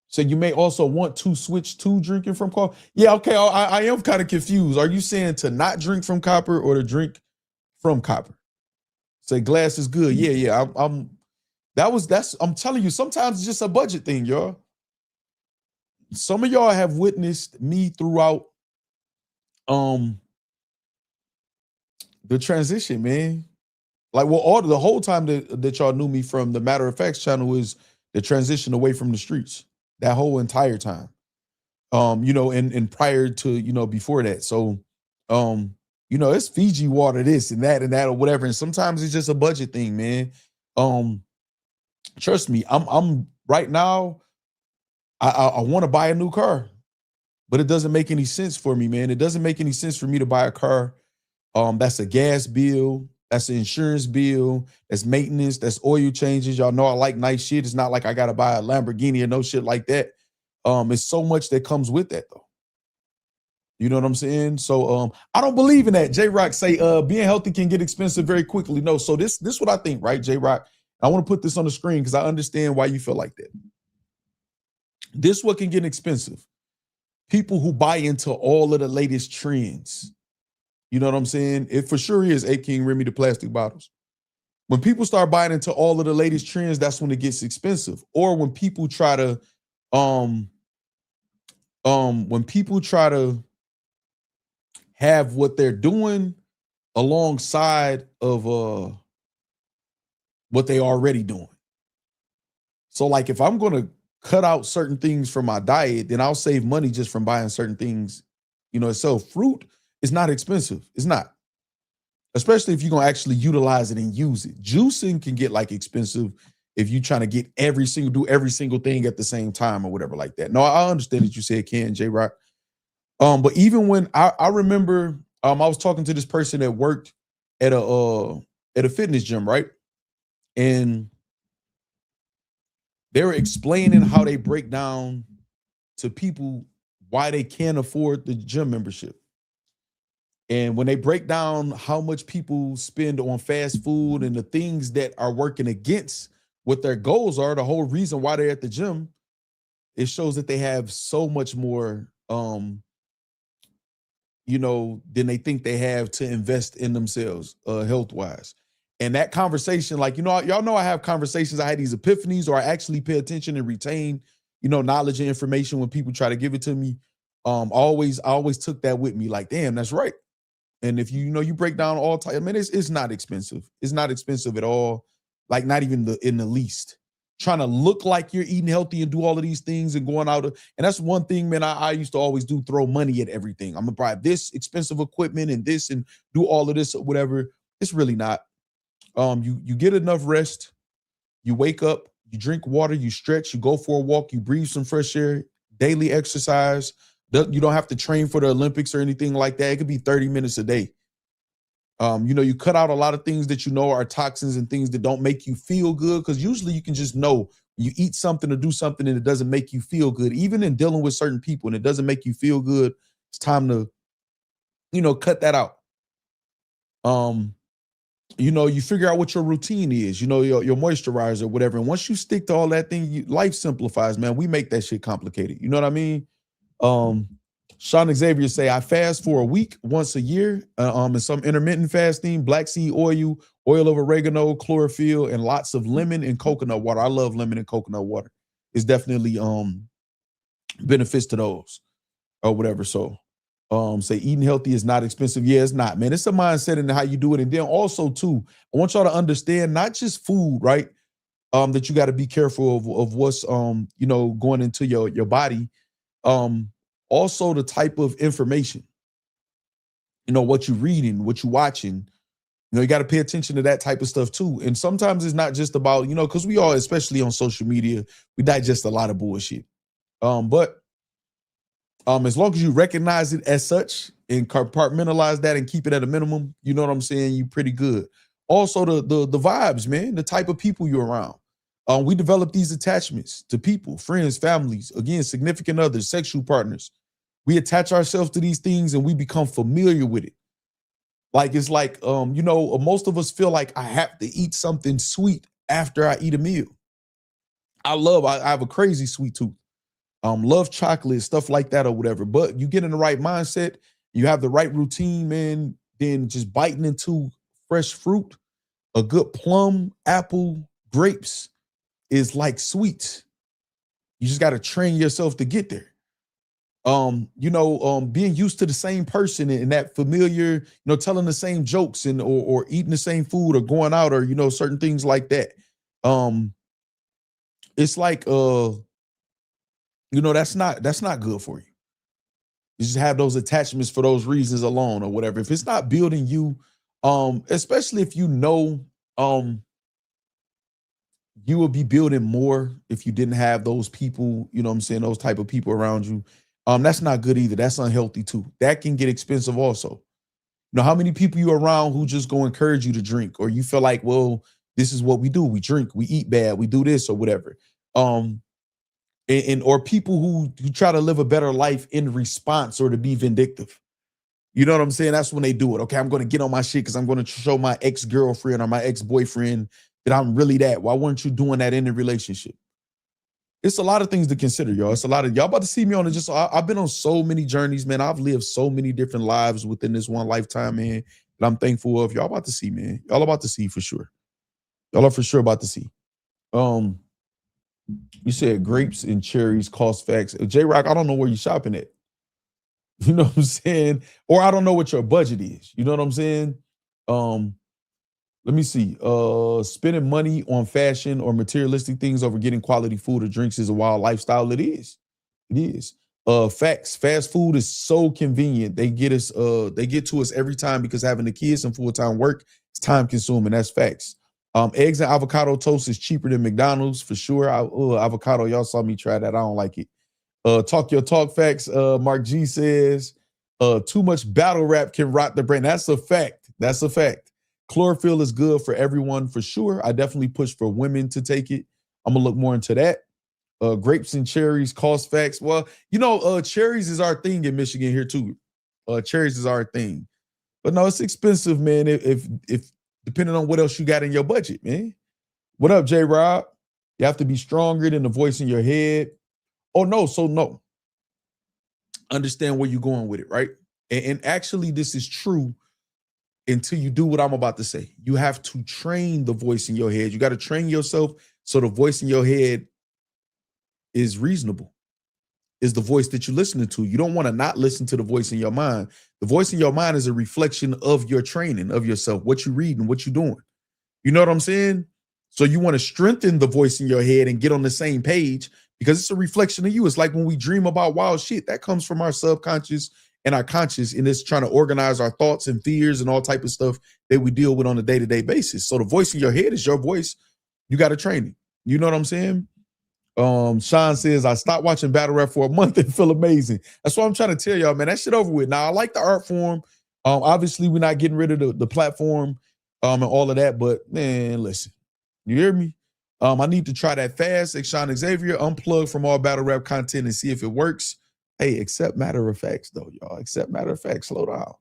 So you may also want to switch to drinking from coffee. Yeah, okay, I am kind of confused. Are you saying to not drink from copper or to drink from copper? Say glass is good. Yeah. I'm telling you, sometimes it's just a budget thing, y'all. Some of y'all have witnessed me throughout the transition, man. Like, well, the whole time that y'all knew me from the Matter of Facts channel is the transition away from the streets. That whole entire time. And prior to, before that. So, it's Fiji water, this and that or whatever. And sometimes it's just a budget thing, man. Trust me, I'm right now, I want to buy a new car, but it doesn't make any sense for me, man. It doesn't make any sense for me to buy a car. That's a gas bill. That's an insurance bill. That's maintenance. That's oil changes. Y'all know I like nice shit. It's not like I got to buy a Lamborghini or no shit like that. It's so much that comes with that, though. You know what I'm saying? So I don't believe in that. J-Rock say being healthy can get expensive very quickly. No, so this what I think, right, J-Rock? I want to put this on the screen because I understand why you feel like that. This what can get expensive. People who buy into all of the latest trends. You know what I'm saying? It for sure is A-King Remy the plastic bottles. When people start buying into all of the latest trends, that's when it gets expensive. Or when people try to have what they're doing alongside of what they already doing. So like if I'm going to cut out certain things from my diet, then I'll save money just from buying certain things. So fruit is not expensive. It's not. Especially if you're going to actually utilize it and use it. Juicing can get like expensive if you're trying to get do every single thing at the same time or whatever like that. No, I understand that you said can, J-Rock. But even when I remember I was talking to this person that worked at a fitness gym, right? And they were explaining how they break down to people why they can't afford the gym membership. And when they break down how much people spend on fast food and the things that are working against what their goals are, the whole reason why they're at the gym, it shows that they have so much more, than they think they have to invest in themselves, health-wise. And that conversation, like, y'all know I have conversations, I had these epiphanies, or I actually pay attention and retain, knowledge and information when people try to give it to me. I always took that with me, like, damn, that's right. And if you break down all time, I mean, it's not expensive. It's not expensive at all. Like not even in the least. Trying to look like you're eating healthy and do all of these things and going out. And that's one thing, man, I used to always do, throw money at everything. I'm gonna buy this expensive equipment and this and do all of this or whatever. It's really not. You get enough rest. You wake up, you drink water, you stretch, you go for a walk, you breathe some fresh air, daily exercise. You don't have to train for the Olympics or anything like that. It could be 30 minutes a day. You cut out a lot of things that are toxins and things that don't make you feel good, because usually you can just know You eat something or do something and it doesn't make you feel good, even in dealing with certain people and it doesn't make you feel good, it's time to, cut that out. You figure out what your routine is, your moisturizer, whatever. And once you stick to all that thing, life simplifies, man. We make that shit complicated. You know what I mean? Sean Xavier say, I fast for a week once a year, and some intermittent fasting, black seed oil, oil of oregano, chlorophyll, and lots of lemon and coconut water. I love lemon and coconut water. It's definitely benefits to those or whatever. So say eating healthy is not expensive. Yeah, it's not, man. It's a mindset and how you do it. And then also too, I want y'all to understand not just food, right? That you got to be careful of what's going into your body. Also the type of information, what you're reading, what you're watching, you got to pay attention to that type of stuff too. And sometimes it's not just about, because we all, especially on social media, we digest a lot of bullshit. But as long as you recognize it as such and compartmentalize that and keep it at a minimum, you know what I'm saying? You're pretty good. Also the vibes, man, the type of people you're around. We develop these attachments to people, friends, families, again, significant others, sexual partners. We attach ourselves to these things and we become familiar with it. Like, it's like, most of us feel like I have to eat something sweet after I eat a meal. I have a crazy sweet tooth. Love chocolate, stuff like that or whatever. But you get in the right mindset, you have the right routine, man, then just biting into fresh fruit, a good plum, apple, grapes is like sweets. You just got to train yourself to get there. Being used to the same person and that familiar, telling the same jokes and or eating the same food or going out or certain things like that. It's like that's not good for you. You just have those attachments for those reasons alone or whatever. If it's not building you, especially if you would be building more if you didn't have those people, those type of people around you. That's not good either. That's unhealthy too. That can get expensive also. How many people you around who just go encourage you to drink, or you feel like, well, this is what we do. We drink, we eat bad, we do this or whatever. Or people who try to live a better life in response or to be vindictive. You know what I'm saying? That's when they do it. Okay, I'm going to get on my shit because I'm going to show my ex-girlfriend or my ex-boyfriend that I'm really that. Why weren't you doing that in the relationship? It's a lot of things to consider, y'all. It's a lot of y'all about to see me on it. I've been on so many journeys, man. I've lived so many different lives within this one lifetime, man, that I'm thankful of. Y'all about to see, man. Y'all about to see for sure. Y'all are for sure about to see. You said grapes and cherries cost facts. J-Rock, I don't know where you're shopping at. You know what I'm saying? Or I don't know what your budget is. You know what I'm saying? Let me see. Spending money on fashion or materialistic things over getting quality food or drinks is a wild lifestyle. It is. It is. Facts. Fast food is so convenient. They get to us every time because having the kids and full-time work is time consuming. That's facts. Eggs and avocado toast is cheaper than McDonald's for sure. Avocado, y'all saw me try that. I don't like it. Talk your talk facts. Mark G says, too much battle rap can rot the brain. That's a fact. That's a fact. Chlorophyll is good for everyone for sure. I definitely push for women to take it. I'm gonna look more into that. Grapes and cherries cost facts. Well, cherries is our thing in Michigan here too. Cherries is our thing. But no, it's expensive, man. If depending on what else you got in your budget, man. What up, J-Rob? You have to be stronger than the voice in your head. Oh, no. So no. Understand where you're going with it, right? And actually, this is true until you do what I'm about to say. You have to train the voice in your head. You got to train yourself so the voice in your head is reasonable, is the voice that you're listening to. You don't want to not listen to the voice in your mind. The voice in your mind is a reflection of your training of yourself, what you read and what you're doing. You know what I'm saying? So you want to strengthen the voice in your head and get on the same page because it's a reflection of you. It's like when we dream about wild shit, that comes from our subconscious and our conscious, and it's trying to organize our thoughts and fears and all type of stuff that we deal with on a day-to-day basis. So the voice in your head is your voice. You got to train it. You know what I'm saying? Sean says, I stopped watching battle rap for a month and feel amazing. That's what I'm trying to tell y'all, man. That shit over with. Now, I like the art form. Obviously, we're not getting rid of the platform and all of that, but man, listen, you hear me? I need to try that fast. Sean Xavier, unplug from all battle rap content and see if it works. Hey, accept matter of facts, though, y'all. Accept matter of facts. Slow down.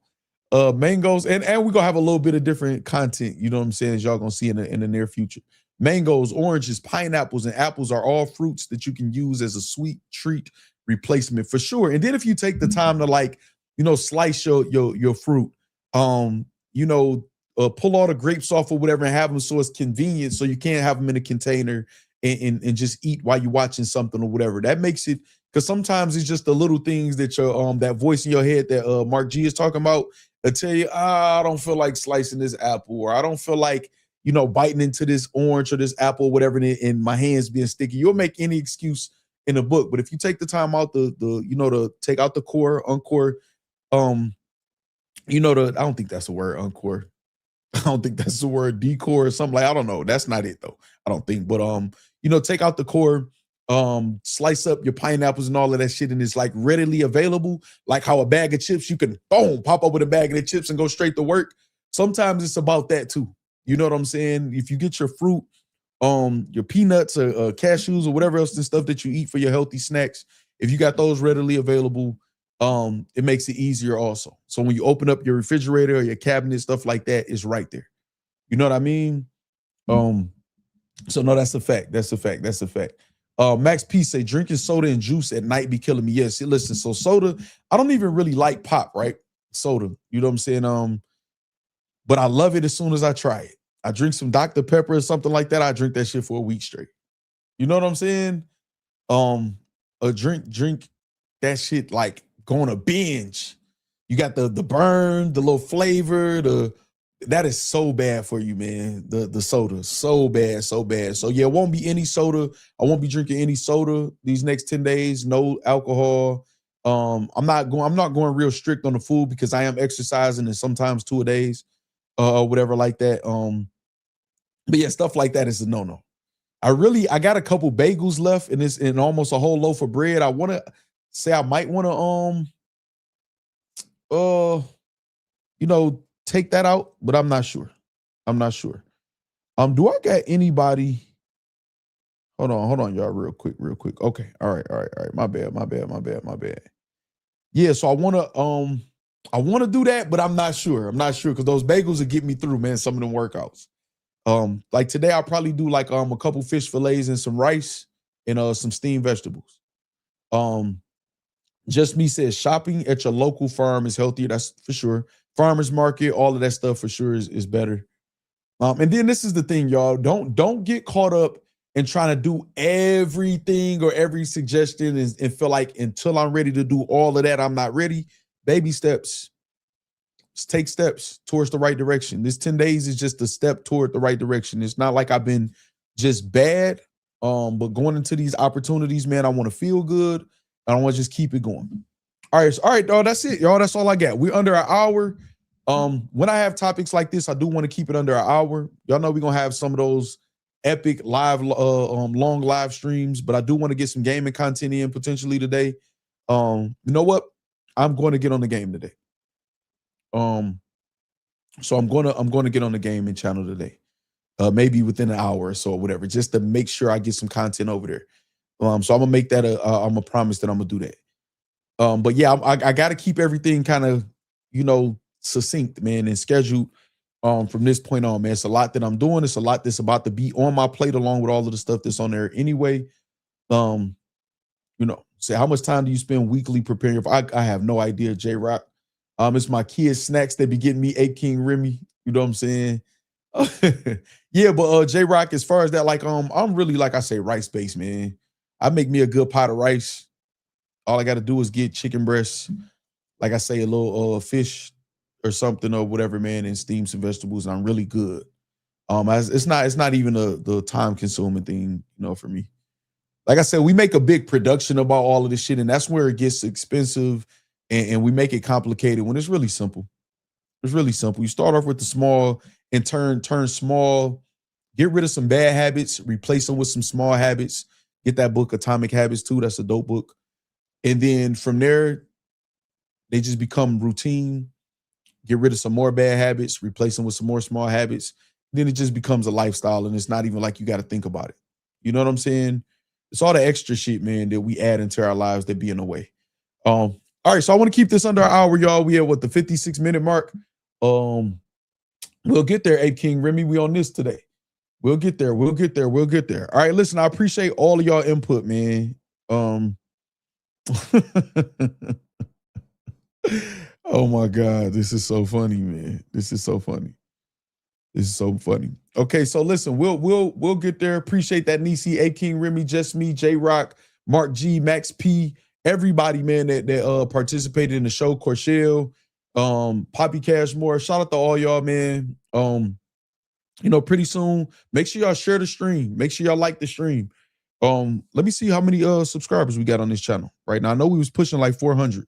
Mangoes, and we're gonna have a little bit of different content, you know what I'm saying, as y'all gonna see in the near future. Mangoes, oranges, pineapples, and apples are all fruits that you can use as a sweet treat replacement for sure. And then if you take the time to, like, you know, slice your fruit, you know, pull all the grapes off or whatever and have them so it's convenient, so you can't have them in a container and just eat while you're watching something or whatever. That makes it, because sometimes it's just the little things that your that voice in your head that Mark G is talking about that tell you, I don't feel like slicing this apple, or I don't feel like, you know, biting into this orange or this apple or whatever, and my hands being sticky. You'll make any excuse in a book. But if you take the time out the you know, to take out the core, uncore, you know, I don't think that's a word, uncore. I don't think that's the word, decor or something, like, I don't know. That's not it though. I don't think. But you know, take out the core, slice up your pineapples and all of that shit, and it's like readily available, like how a bag of chips, you can boom, pop up with a bag of the chips and go straight to work. Sometimes it's about that too. You know what I'm saying? If you get your fruit, your peanuts or cashews or whatever else and stuff that you eat for your healthy snacks, if you got those readily available, it makes it easier also. So when you open up your refrigerator or your cabinet, stuff like that is right there. You know what I mean? So no, that's a fact. That's a fact. That's a fact. Max P say drinking soda and juice at night be killing me. Yes, listen. So soda, I don't even really like pop, right? Soda, you know what I'm saying? But I love it as soon as I try it. I drink some Dr. Pepper or something like that. I drink that shit for a week straight. You know what I'm saying? A drink that shit like going to binge. You got the burn, the little flavor, that is so bad for you, man. The soda, so bad, so bad. So yeah, it won't be any soda. I won't be drinking any soda these next 10 days. No alcohol. I'm not going real strict on the food because I am exercising, and sometimes 2 a days, whatever like that. But yeah, stuff like that is a no-no. I got a couple bagels left and almost a whole loaf of bread. I want to say I might want to you know, take that out, but I'm not sure. I'm not sure. Do I got anybody? Hold on, y'all, real quick. Okay, all right. My bad. Yeah, so I wanna do that, but I'm not sure. Because those bagels will get me through, man, some of them workouts. Like today, I'll probably do like a couple fish fillets and some rice and some steamed vegetables. Just Me says shopping at your local farm is healthier. That's for sure. Farmers market, all of that stuff for sure is better. And then this is the thing, y'all. Don't get caught up in trying to do everything or every suggestion and feel like until I'm ready to do all of that, I'm not ready. Baby steps. Just take steps towards the right direction. This 10 days is just a step toward the right direction. It's not like I've been just bad, but going into these opportunities, man, I want to feel good. I don't want to just keep it going. All right, dog. That's it, y'all. That's all I got. We're under an hour. When I have topics like this, I do want to keep it under an hour. Y'all know we're gonna have some of those epic live, long live streams, but I do want to get some gaming content in potentially today. You know what? I'm going to get on the game today. So I'm going to get on the gaming channel today. Maybe within an hour or so or whatever, just to make sure I get some content over there. So I'm gonna make that I'm gonna promise that I'm gonna do that. But yeah, I got to keep everything kind of, you know, succinct, man, and scheduled from this point on, man. It's a lot that I'm doing. It's a lot that's about to be on my plate along with all of the stuff that's on there anyway. You know, say how much time do you spend weekly preparing? I have no idea, J-Rock. It's my kids' snacks that be getting me 8 King Remy. You know what I'm saying? Yeah, but J-Rock, as far as that, like, I'm really, like I say, rice-based, man. I make me a good pot of rice. All I got to do is get chicken breasts, like I say, a little fish or something or whatever, man, and steam some vegetables, and I'm really good. It's not even the time consuming thing, you know, for me. Like I said, we make a big production about all of this shit, and that's where it gets expensive, and we make it complicated when it's really simple. It's really simple. You start off with the small and turn small, get rid of some bad habits, replace them with some small habits. Get that book, Atomic Habits, too. That's a dope book. And then from there, they just become routine. Get rid of some more bad habits, replace them with some more small habits. Then it just becomes a lifestyle, and it's not even like you got to think about it. You know what I'm saying? It's all the extra shit, man, that we add into our lives that be in the way. All right, so I want to keep this under an hour, y'all. We at what, the 56-minute mark. We'll get there, Ape King Remy. We on this today. We'll get there. We'll get there. We'll get there. All right, listen, I appreciate all of y'all input, man. Oh my God, this is so funny, man. This is so funny. This is so funny. Okay, so listen, we'll get there. Appreciate that, Nisi, Ape King Remy, Just Me, J Rock, Mark G, Max P, everybody, man, that participated in the show. Corshell, Poppy Cashmore. Shout out to all y'all, man. You know, pretty soon, make sure y'all share the stream. Make sure y'all like the stream. Let me see how many subscribers we got on this channel right now. I know we was pushing like 400.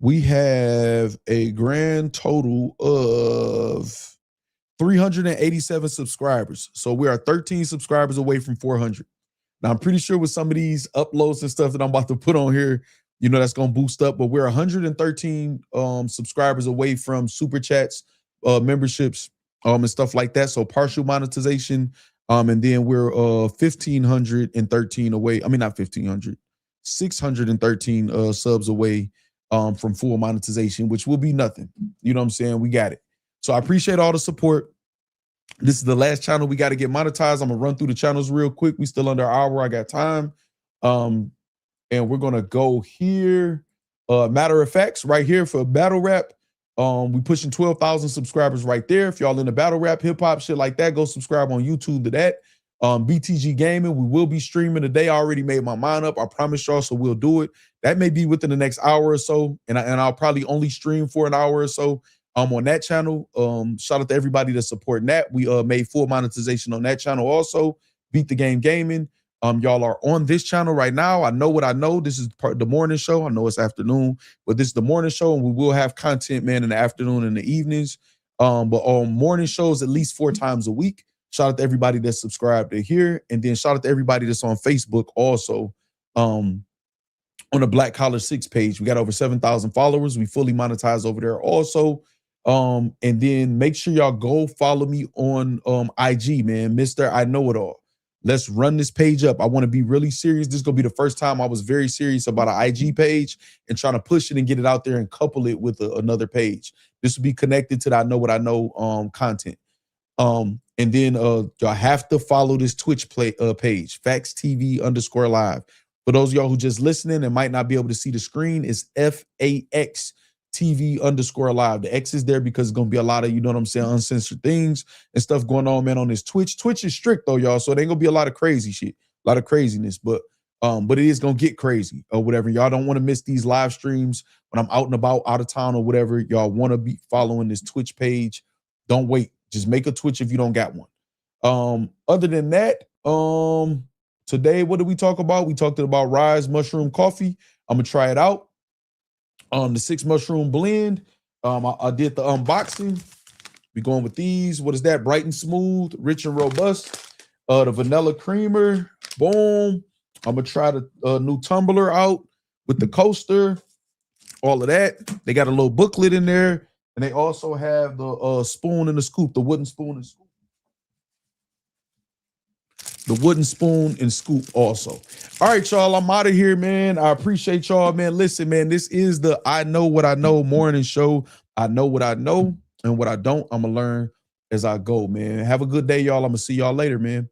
We have a grand total of 387 subscribers. So we are 13 subscribers away from 400. Now, I'm pretty sure with some of these uploads and stuff that I'm about to put on here, you know, that's going to boost up. But we're 113 subscribers away from super chats, memberships, and stuff like that. So partial monetization. And then we're 1,513 away. I mean, not 1,500, 613 subs away from full monetization, which will be nothing. You know what I'm saying? We got it. So I appreciate all the support. This is the last channel we got to get monetized. I'm going to run through the channels real quick. We still under an hour. I got time. And we're going to go here. Matter of facts right here for battle rap. We pushing 12,000 subscribers right there. If y'all into battle rap, hip hop, shit like that, go subscribe on YouTube to that. BTG Gaming, we will be streaming today. I already made my mind up. I promise y'all, so we'll do it. That may be within the next hour or so. And I'll probably only stream for an hour or so. On that channel. Shout out to everybody that's supporting that. We made full monetization on that channel also. Beat the Game Gaming. Y'all are on this channel right now. I know what I know. This is part of the morning show. I know it's afternoon, but this is the morning show, and we will have content, man, in the afternoon and the evenings. But on morning shows at least 4 times a week. Shout out to everybody that's subscribed to here, and then shout out to everybody that's on Facebook also. On the Black Collar 6 page, we got over 7,000 followers. We fully monetize over there also. And then make sure y'all go follow me on IG, man. Mr. I Know It All. Let's run this page up. I want to be really serious. This is gonna be the first time I was very serious about an IG page and trying to push it and get it out there and couple it with another page. This will be connected to the I Know What I Know content. And then y'all have to follow this Twitch page, Facts TV _live. For those of y'all who just listening and might not be able to see the screen, it's FAX TV _live. The X is there because it's gonna be a lot of, you know what I'm saying, uncensored things and stuff going on, man, on this Twitch. Twitch is strict though, y'all, so it ain't gonna be a lot of crazy shit, a lot of craziness, but it is gonna get crazy or whatever. Y'all don't want to miss these live streams when I'm out and about, out of town or whatever. Y'all want to be following this Twitch page. Don't wait. Just make a Twitch if you don't got one. Other than that, today, what did we talk about? We talked about RYZE Mushroom Coffee. I'm gonna try it out. The 6 mushroom blend. I did the unboxing. We going with these. What is that? Bright and smooth, rich and robust. The vanilla creamer. Boom. I'm gonna try the new tumbler out with the coaster. All of that. They got a little booklet in there, and they also have the spoon and the scoop, the wooden spoon and scoop. The wooden spoon and scoop also. All right, y'all, I'm out of here, man. I appreciate y'all, man. Listen, man, this is the I Know What I Know morning show. I know what I know, and what I don't, I'm going to learn as I go, man. Have a good day, y'all. I'm going to see y'all later, man.